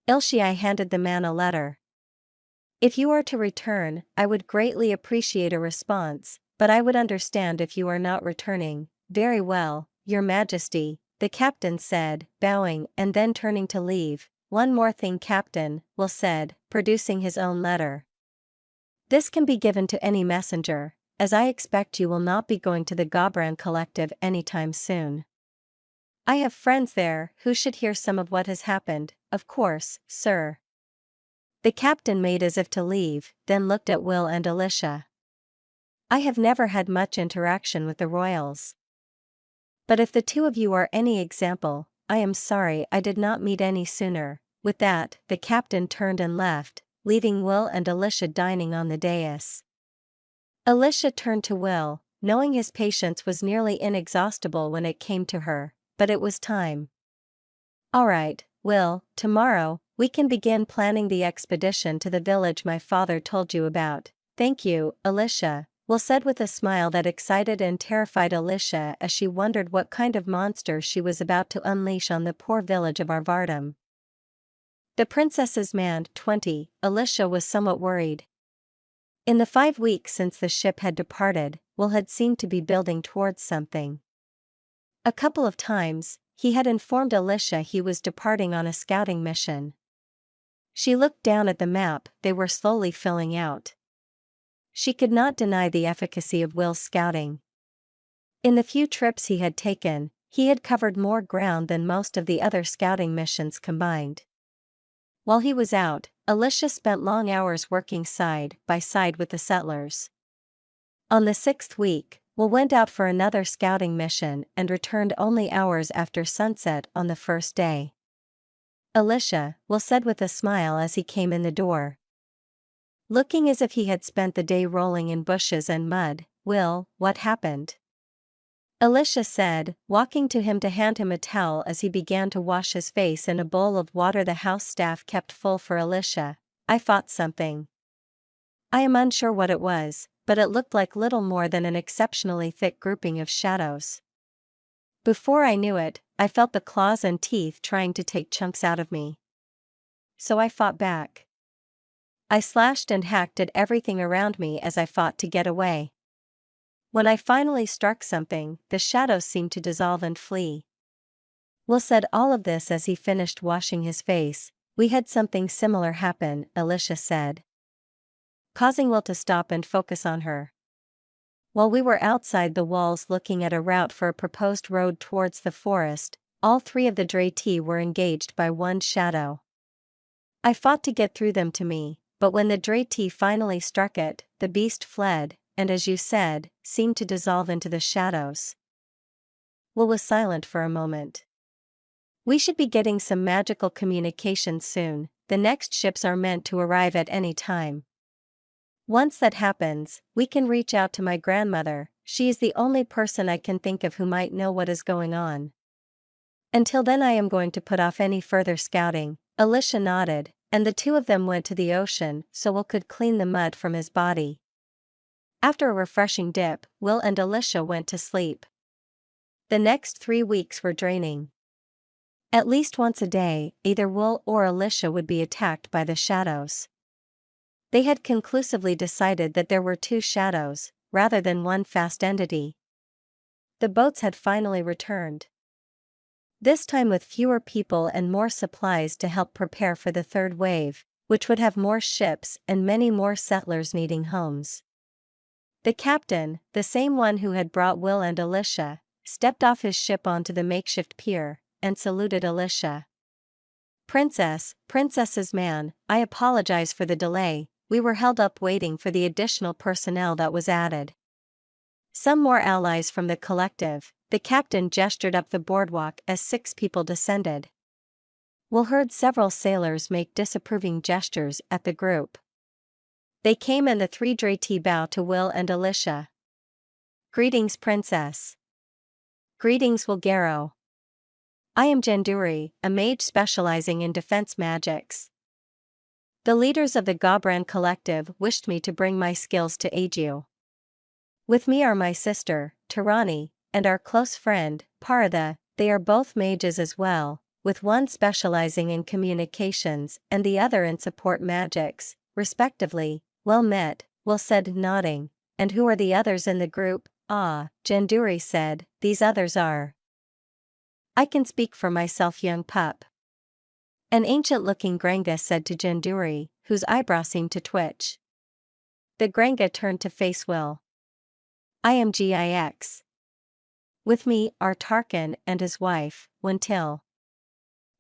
Ilshai handed the man a letter. If you are to return, I would greatly appreciate a response, but I would understand if you are not returning. Very well, Your Majesty, the captain said, bowing and then turning to leave. One more thing, Captain, Will said, producing his own letter. This can be given to any messenger, as I expect you will not be going to the Gobran Collective anytime soon. I have friends there who should hear some of what has happened, of course, sir. The captain made as if to leave, then looked at Will and Elisha. I have never had much interaction with the royals. But if the 2 of you are any example, I am sorry I did not meet any sooner. With that, the captain turned and left, leaving Will and Elisha dining on the dais. Elisha turned to Will, knowing his patience was nearly inexhaustible when it came to her, but it was time. All right, Will, tomorrow, we can begin planning the expedition to the village my father told you about. Thank you, Elisha, Will said with a smile that excited and terrified Elisha as she wondered what kind of monster she was about to unleash on the poor village of Arvardam. The princess's man, 20, Elisha was somewhat worried. In the 5 weeks since the ship had departed, Will had seemed to be building towards something. A couple of times, he had informed Elisha he was departing on a scouting mission. She looked down at the map they were slowly filling out. She could not deny the efficacy of Will's scouting. In the few trips he had taken, he had covered more ground than most of the other scouting missions combined. While he was out, Elisha spent long hours working side by side with the settlers. On the 6th week, Will went out for another scouting mission and returned only hours after sunset on the first day. Elisha, Will said with a smile as he came in the door. Looking as if he had spent the day rolling in bushes and mud, Will, what happened? Elisha said, walking to him to hand him a towel as he began to wash his face in a bowl of water the house staff kept full for Elisha. I fought something. I am unsure what it was, but it looked like little more than an exceptionally thick grouping of shadows. Before I knew it, I felt the claws and teeth trying to take chunks out of me. So I fought back. I slashed and hacked at everything around me as I fought to get away. When I finally struck something, the shadows seemed to dissolve and flee. Will said all of this as he finished washing his face. We had something similar happen, Elisha said, causing Will to stop and focus on her. While we were outside the walls looking at a route for a proposed road towards the forest, all 3 of the Drati were engaged by one shadow. I fought to get through them to me, but when the Drati finally struck it, the beast fled, and as you said, seemed to dissolve into the shadows. Will was silent for a moment. We should be getting some magical communication soon. The next ships are meant to arrive at any time. Once that happens, we can reach out to my grandmother. She is the only person I can think of who might know what is going on. Until then I am going to put off any further scouting. Elisha nodded, and the 2 of them went to the ocean so Will could clean the mud from his body. After a refreshing dip, Will and Elisha went to sleep. The next 3 weeks were draining. At least once a day, either Will or Elisha would be attacked by the shadows. They had conclusively decided that there were 2 shadows, rather than one fast entity. The boats had finally returned. This time with fewer people and more supplies to help prepare for the 3rd wave. which would have more ships and many more settlers needing homes. The captain, the same one who had brought Will and Alicia, stepped off his ship onto the makeshift pier, and saluted Alicia. Princess's man, I apologize for the delay, we were held up waiting for the additional personnel that was added. Some more allies from the collective, the captain gestured up the boardwalk as 6 people descended. Will heard several sailors make disapproving gestures at the group. They came and the 3 Drati bow to Will and Alicia. Greetings, Princess. Greetings, Wilgaro. I am Janduri, a mage specializing in defense magics. The leaders of the Gobran collective wished me to bring my skills to aid you. With me are my sister, Tirani, and our close friend, Paratha. They are both mages as well, with one specializing in communications and the other in support magics, respectively. Well met, Will said, nodding. And who are the others in the group? Janduri said, these others are. I can speak for myself, young pup. An ancient-looking Grenga said to Janduri, whose eyebrow seemed to twitch. The Grenga turned to face Will. I am Gix. With me are Tarkin and his wife, Wintil.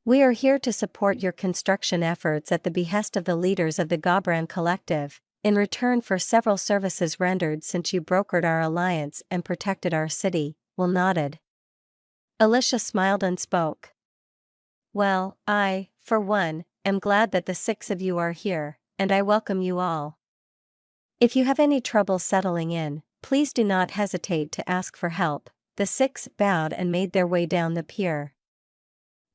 We are here to support your construction efforts at the behest of the leaders of the Gobran collective, in return for several services rendered since you brokered our alliance and protected our city. Will nodded. Alicia smiled and spoke. Well, I, for one, am glad that the 6 of you are here, and I welcome you all. If you have any trouble settling in, please do not hesitate to ask for help. The 6 bowed and made their way down the pier.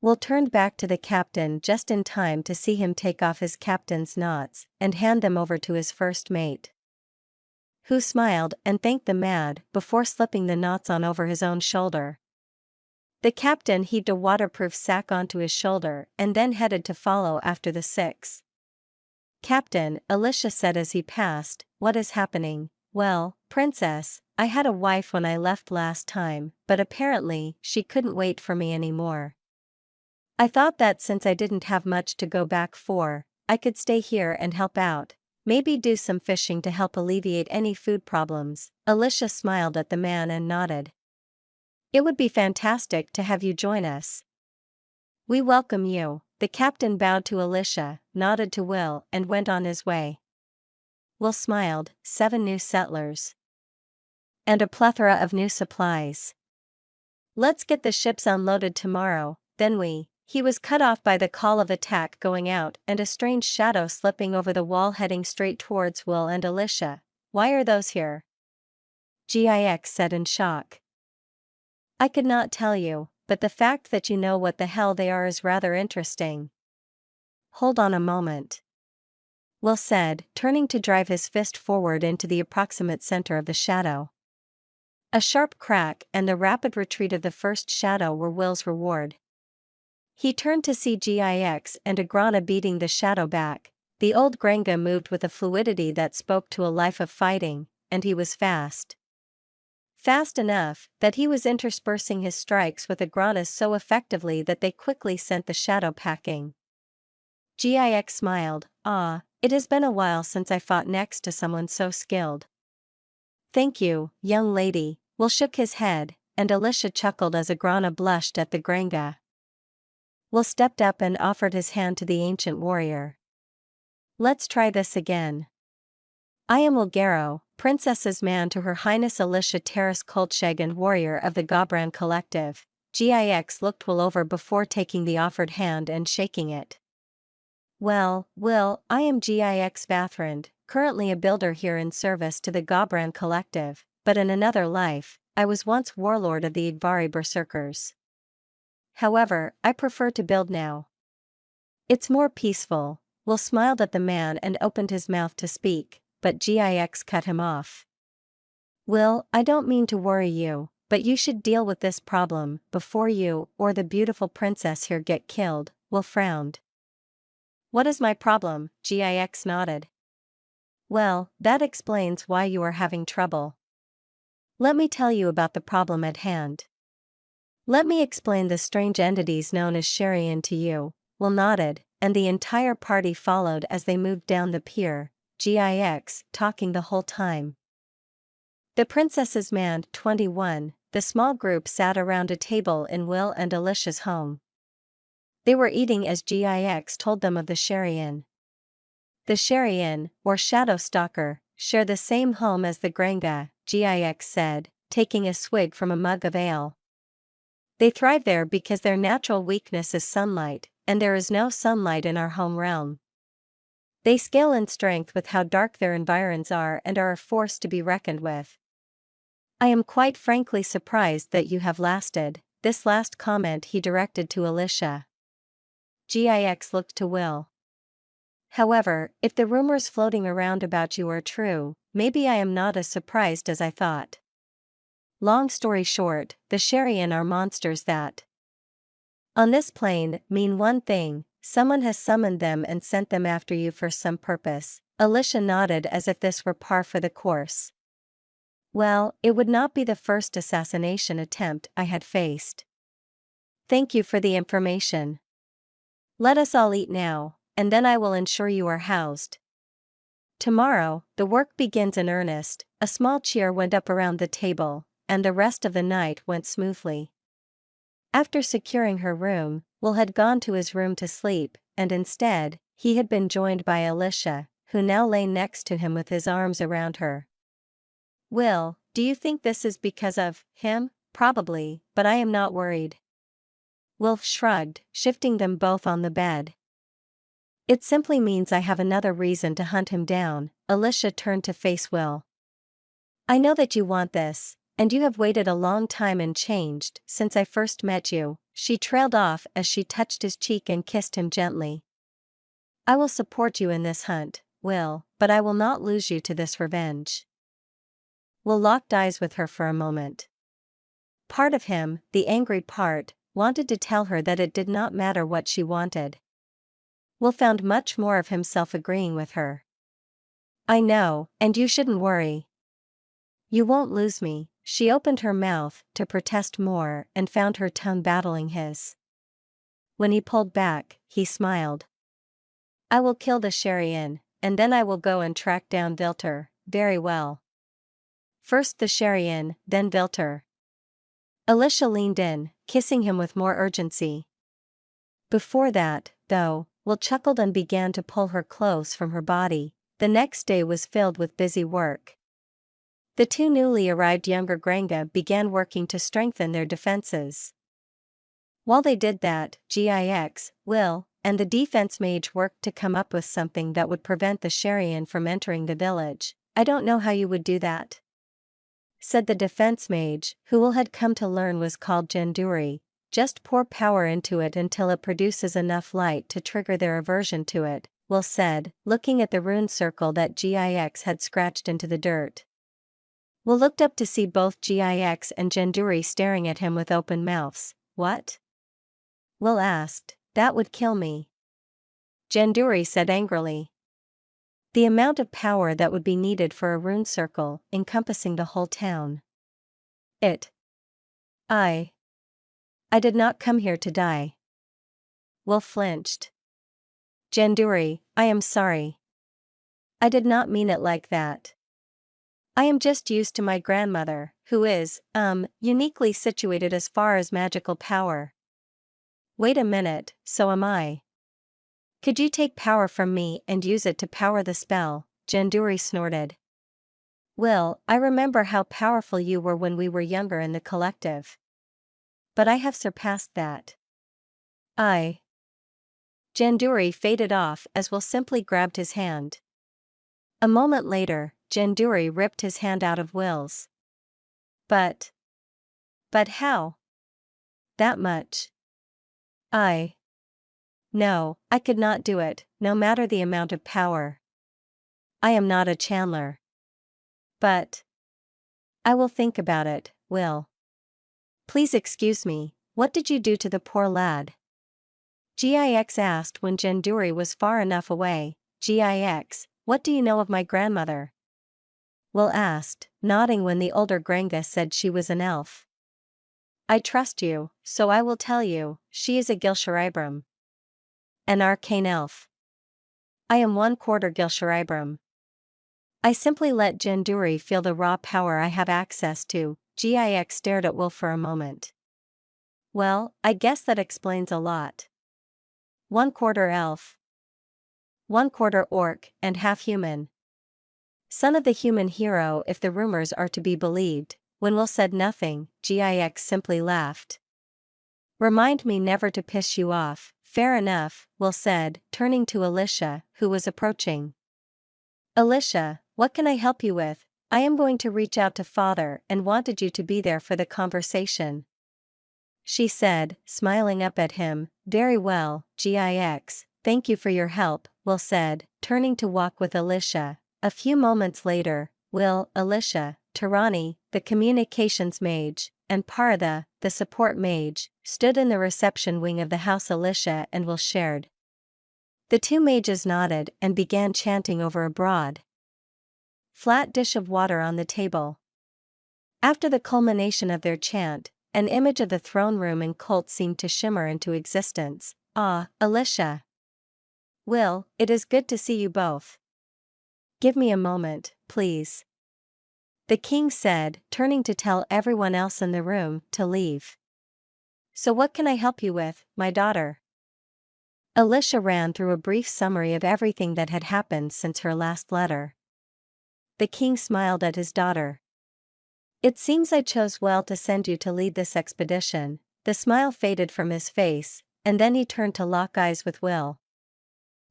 Will turned back to the captain just in time to see him take off his captain's knots and hand them over to his first mate, who smiled and thanked the man before slipping the knots on over his own shoulder. The captain heaved a waterproof sack onto his shoulder and then headed to follow after the 6. Captain, Alicia said as he passed, what is happening? Well, Princess, I had a wife when I left last time, but apparently she couldn't wait for me anymore. I thought that since I didn't have much to go back for, I could stay here and help out, maybe do some fishing to help alleviate any food problems. Alicia smiled at the man and nodded. It would be fantastic to have you join us. We welcome you. The captain bowed to Alicia, nodded to Will, and went on his way. Will smiled, 7 new settlers. And a plethora of new supplies. Let's get the ships unloaded tomorrow, then He was cut off by the call of attack going out and a strange shadow slipping over the wall heading straight towards Will and Alicia. Why are those here? Gix said in shock. I could not tell you, but the fact that you know what the hell they are is rather interesting. Hold on a moment. Will said, turning to drive his fist forward into the approximate center of the shadow. A sharp crack and the rapid retreat of the first shadow were Will's reward. He turned to see Gix and Agrana beating the shadow back. The old Grenga moved with a fluidity that spoke to a life of fighting, and he was fast. Fast enough that he was interspersing his strikes with Agranas so effectively that they quickly sent the shadow packing. Gix smiled, it has been a while since I fought next to someone so skilled. Thank you, young lady. Will shook his head, and Alicia chuckled as Agrana blushed at the Grenga. Will stepped up and offered his hand to the ancient warrior. Let's try this again. I am Wilgaro, Princess's man to Her Highness Alicia Terrace Koltshagan, warrior of the Gobran collective. Gix looked Will over before taking the offered hand and shaking it. Well, Will, I am Gix Vathrand, currently a builder here in service to the Gobran collective, but in another life, I was once warlord of the Igvari berserkers. However, I prefer to build now. It's more peaceful. Will smiled at the man and opened his mouth to speak, but Gix cut him off. Will, I don't mean to worry you, but you should deal with this problem before you or the beautiful princess here get killed. Will frowned. What is my problem? Gix nodded. Well, that explains why you are having trouble. Let me tell you about the problem at hand. Let me explain the strange entities known as Sharian to you. Will nodded, and the entire party followed as they moved down the pier, GIX, talking the whole time. The princess's man, 21, the small group sat around a table in Will and Alicia's home. They were eating as GIX told them of the Sherry Inn. The Sherry Inn, or Shadow Stalker, share the same home as the Granga, GIX said, taking a swig from a mug of ale. They thrive there because their natural weakness is sunlight, and there is no sunlight in our home realm. They scale in strength with how dark their environs are and are a force to be reckoned with. I am quite frankly surprised that you have lasted. This last comment he directed to Alicia. GIX looked to Will. However, if the rumors floating around about you are true, maybe I am not as surprised as I thought. Long story short, the Sherry Inn are monsters that on this plane mean one thing: someone has summoned them and sent them after you for some purpose. Alicia nodded as if this were par for the course. Well, it would not be the first assassination attempt I had faced. Thank you for the information. Let us all eat now, and then I will ensure you are housed. Tomorrow, the work begins in earnest. A small cheer went up around the table, and the rest of the night went smoothly. After securing her room, Will had gone to his room to sleep, and instead, he had been joined by Alicia, who now lay next to him with his arms around her. Will, do you think this is because of him? Probably, but I am not worried. Will shrugged, shifting them both on the bed. It simply means I have another reason to hunt him down. Alicia turned to face Will. I know that you want this, and you have waited a long time and changed since I first met you. She trailed off as she touched his cheek and kissed him gently. I will support you in this hunt, Will, but I will not lose you to this revenge. Will locked eyes with her for a moment. Part of him, the angry part, wanted to tell her that it did not matter what she wanted. Will found much more of himself agreeing with her. I know, and you shouldn't worry. You won't lose me. She opened her mouth to protest more and found her tongue battling his. When he pulled back, he smiled. I will kill the Sherry Inn, and then I will go and track down Vilter. Very well. First the Sherry Inn, then Vilter. Alicia leaned in, kissing him with more urgency. Before that, though, Will chuckled and began to pull her clothes from her body. The next day was filled with busy work. The two newly arrived younger Granga began working to strengthen their defenses. While they did that, GIX, Will, and the defense mage worked to come up with something that would prevent the Sherry Inn from entering the village. I don't know how you would do that, said the defense mage, who Will had come to learn was called Janduri. Just pour power into it until it produces enough light to trigger their aversion to it, Will said, looking at the rune circle that GIX had scratched into the dirt. Will looked up to see both GIX and Janduri staring at him with open mouths. What? Will asked. That would kill me. Janduri said angrily. The amount of power that would be needed for a rune circle encompassing the whole town. I did not come here to die. Will flinched. Janduri, I am sorry. I did not mean it like that. I am just used to my grandmother, who is, uniquely situated as far as magical power. Wait a minute, so am I. Could you take power from me and use it to power the spell? Janduri snorted. Will, I remember how powerful you were when we were younger in the collective. But I have surpassed that. Janduri faded off as Will simply grabbed his hand. A moment later, Janduri ripped his hand out of Will's. But how? That much. No, I could not do it, no matter the amount of power. I am not a Chandler. But I will think about it, Will. Please excuse me, what did you do to the poor lad? GIX asked when Janduri was far enough away. GIX, what do you know of my grandmother? Will asked, nodding when the older Granga said she was an elf. I trust you, so I will tell you, she is a Gilsharibram. an arcane elf. I am 1/4 Gilsharibram. I simply let Jinduri feel the raw power I have access to. Gix stared at Will for a moment. Well, I guess that explains a lot. 1/4 elf. 1/4 orc, and half human. Son of the human hero if the rumors are to be believed. When Will said nothing, Gix simply laughed. Remind me never to piss you off. Fair enough, Will said, turning to Alicia, who was approaching. Alicia, what can I help you with? I am going to reach out to father and wanted you to be there for the conversation, she said, smiling up at him. Very well, Gix, thank you for your help, Will said, turning to walk with Alicia. A few moments later, Will, Alicia, Tarani, the communications mage, and Paratha, the support mage, stood in the reception wing of the house Alicia and Will shared. The two mages nodded and began chanting over a broad, flat dish of water on the table. After the culmination of their chant, an image of the throne room and cult seemed to shimmer into existence. Ah, Alicia. Will, it is good to see you both. Give me a moment, please, the king said, turning to tell everyone else in the room to leave. So what can I help you with, my daughter? Alicia ran through a brief summary of everything that had happened since her last letter. The king smiled at his daughter. It seems I chose well to send you to lead this expedition. The smile faded from his face, and then he turned to lock eyes with Will.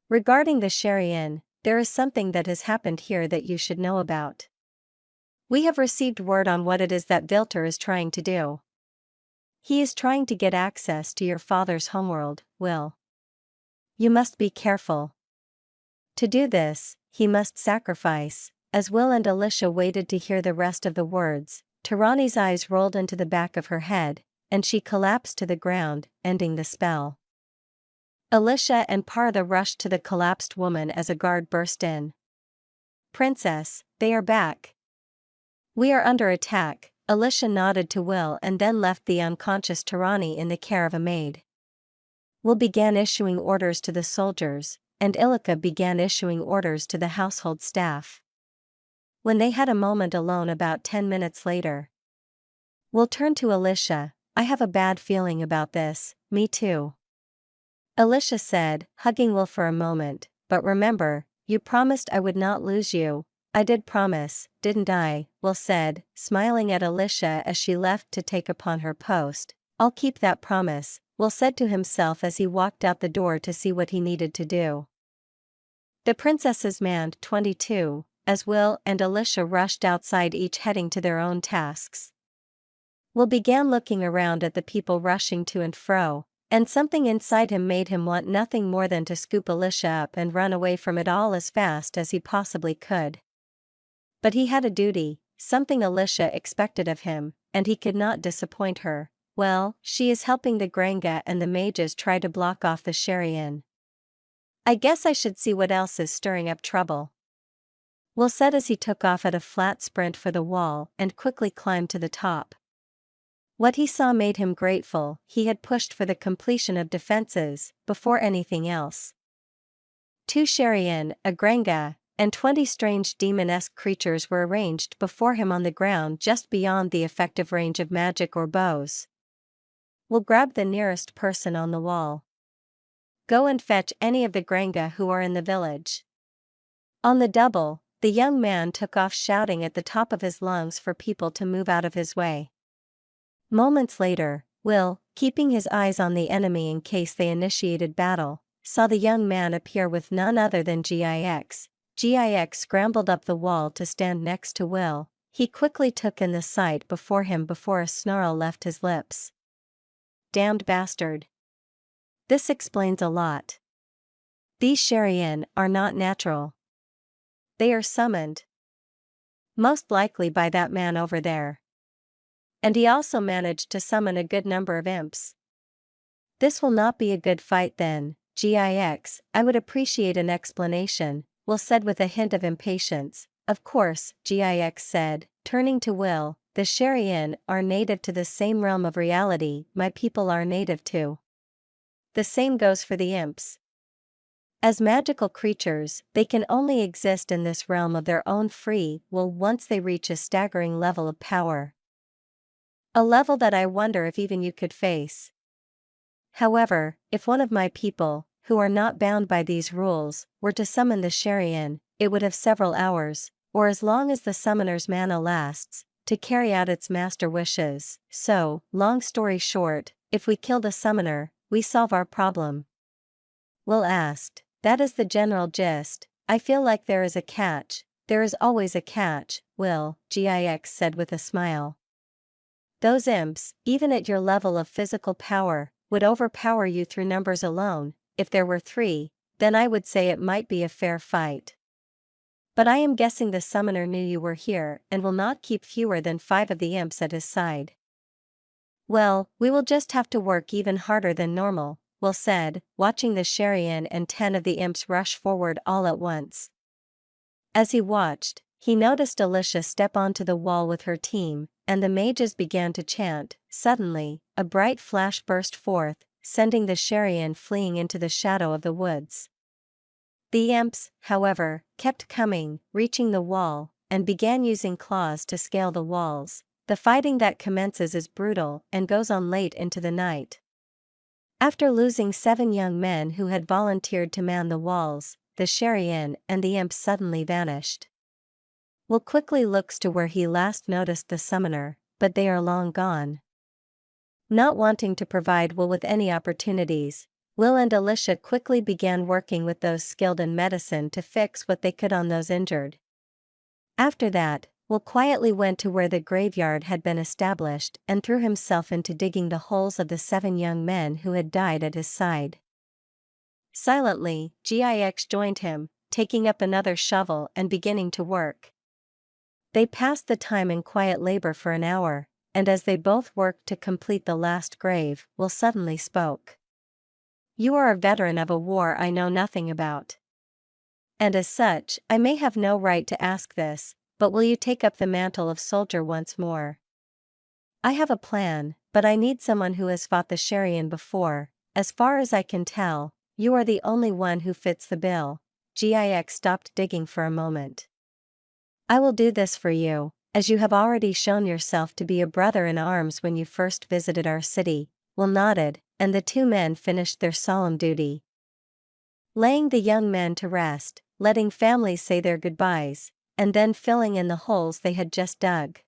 Regarding the Sherry Inn, there is something that has happened here that you should know about. We have received word on what it is that Vilter is trying to do. He is trying to get access to your father's homeworld, Will. You must be careful. To do this, he must sacrifice. As Will and Alicia waited to hear the rest of the words, Tarani's eyes rolled into the back of her head, and she collapsed to the ground, ending the spell. Alicia and Paratha rushed to the collapsed woman as a guard burst in. Princess, they are back. We are under attack. Alicia nodded to Will and then left the unconscious Tarani in the care of a maid. Will began issuing orders to the soldiers, and Ilika began issuing orders to the household staff. When they had a moment alone about 10 minutes later, Will turned to Alicia. I have a bad feeling about this. Me too, Alicia said, hugging Will for a moment. But remember, you promised I would not lose you. I did promise, didn't I? Will said, smiling at Alicia as she left to take upon her post. I'll keep that promise, Will said to himself as he walked out the door to see what he needed to do. The princesses manned 22, as Will and Alicia rushed outside, each heading to their own tasks. Will began looking around at the people rushing to and fro, and something inside him made him want nothing more than to scoop Alicia up and run away from it all as fast as he possibly could. But he had a duty, something Alicia expected of him, and he could not disappoint her. Well, she is helping the Granga and the mages try to block off the Sherry Inn. I guess I should see what else is stirring up trouble, Will said as he took off at a flat sprint for the wall and quickly climbed to the top. What he saw made him grateful. He had pushed for the completion of defenses before anything else. 2 Sherry Inn, a Granga, and 20 strange demon-esque creatures were arranged before him on the ground just beyond the effective range of magic or bows. Will grab the nearest person on the wall. Go and fetch any of the Granga who are in the village. On the double, the young man took off shouting at the top of his lungs for people to move out of his way. Moments later, Will, keeping his eyes on the enemy in case they initiated battle, saw the young man appear with none other than Gix. Gix scrambled up the wall to stand next to Will. He quickly took in the sight before him before a snarl left his lips. Damned bastard. This explains a lot. These Sherry Inn are not natural. They are summoned. Most likely by that man over there. And he also managed to summon a good number of imps. This will not be a good fight then, Gix. I would appreciate an explanation, Will said with a hint of impatience. Of course, Gix said, turning to Will, the Sherry Inn are native to the same realm of reality my people are native to. The same goes for the imps. As magical creatures, they can only exist in this realm of their own free will once they reach a staggering level of power. A level that I wonder if even you could face. However, if one of my people, who are not bound by these rules, were to summon the Sharian, it would have several hours, or as long as the summoner's mana lasts, to carry out its master wishes. So, long story short, if we kill the summoner, we solve our problem. Will asked. That is the general gist. I feel like there is a catch. There is always a catch, Will, Gix said with a smile. Those imps, even at your level of physical power, would overpower you through numbers alone. If there were 3, then I would say it might be a fair fight. But I am guessing the summoner knew you were here and will not keep fewer than 5 of the imps at his side. Well, we will just have to work even harder than normal, Will said, watching the Sharian and 10 of the imps rush forward all at once. As he watched, he noticed Alicia step onto the wall with her team, and the mages began to chant. Suddenly, a bright flash burst forth, sending the Sharian fleeing into the shadow of the woods. The imps, however, kept coming, reaching the wall, and began using claws to scale the walls. The fighting that commences is brutal and goes on late into the night. After losing 7 young men who had volunteered to man the walls, the Sharian and the imps suddenly vanished. Will quickly looks to where he last noticed the summoner, but they are long gone. Not wanting to provide Will with any opportunities, Will and Alicia quickly began working with those skilled in medicine to fix what they could on those injured. After that, Will quietly went to where the graveyard had been established and threw himself into digging the holes of the 7 young men who had died at his side. Silently, Gix joined him, taking up another shovel and beginning to work. They passed the time in quiet labor for an hour, and as they both worked to complete the last grave, Will suddenly spoke. You are a veteran of a war I know nothing about. And as such, I may have no right to ask this, but will you take up the mantle of soldier once more? I have a plan, but I need someone who has fought the Sharian before. As far as I can tell, you are the only one who fits the bill. Gix stopped digging for a moment. I will do this for you, as you have already shown yourself to be a brother in arms when you first visited our city. Will nodded, and the 2 men finished their solemn duty. Laying the young men to rest, letting families say their goodbyes, and then filling in the holes they had just dug.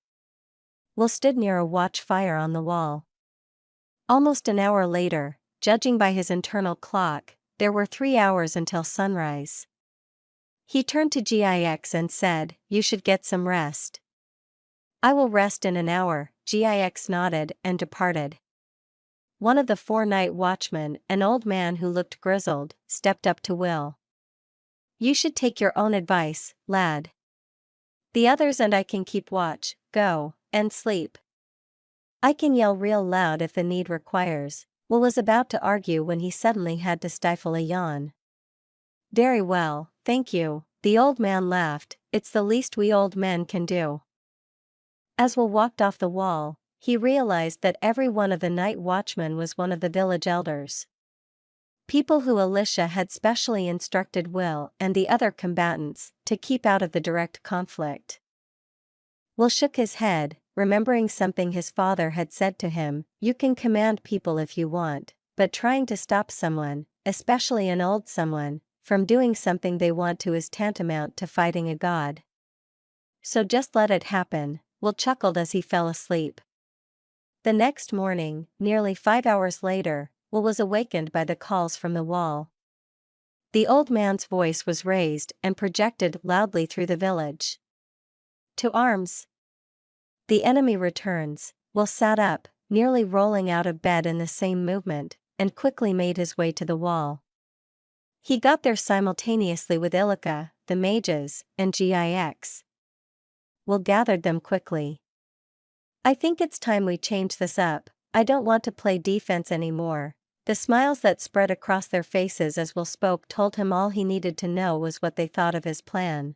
Will stood near a watch fire on the wall. Almost an hour later, judging by his internal clock, there were 3 hours until sunrise. He turned to Gix and said, You should get some rest. I will rest in an hour, Gix nodded and departed. One of the 4 night watchmen, an old man who looked grizzled, stepped up to Will. You should take your own advice, lad. The others and I can keep watch, go, and sleep. I can yell real loud if the need requires. Will was about to argue when he suddenly had to stifle a yawn. Very well, thank you, the old man laughed, it's the least we old men can do. As Will walked off the wall, he realized that every one of the night watchmen was one of the village elders. People who Alicia had specially instructed Will and the other combatants to keep out of the direct conflict. Will shook his head, remembering something his father had said to him, you can command people if you want, but trying to stop someone, especially an old someone, from doing something they want to is tantamount to fighting a god. So just let it happen, Will chuckled as he fell asleep. The next morning, nearly 5 hours later, Will was awakened by the calls from the wall. The old man's voice was raised and projected loudly through the village. To arms! The enemy returns. Will sat up, nearly rolling out of bed in the same movement, and quickly made his way to the wall. He got there simultaneously with Ilika, the mages, and Gix. Will gathered them quickly. I think it's time we change this up. I don't want to play defense anymore. The smiles that spread across their faces as Will spoke told him all he needed to know was what they thought of his plan.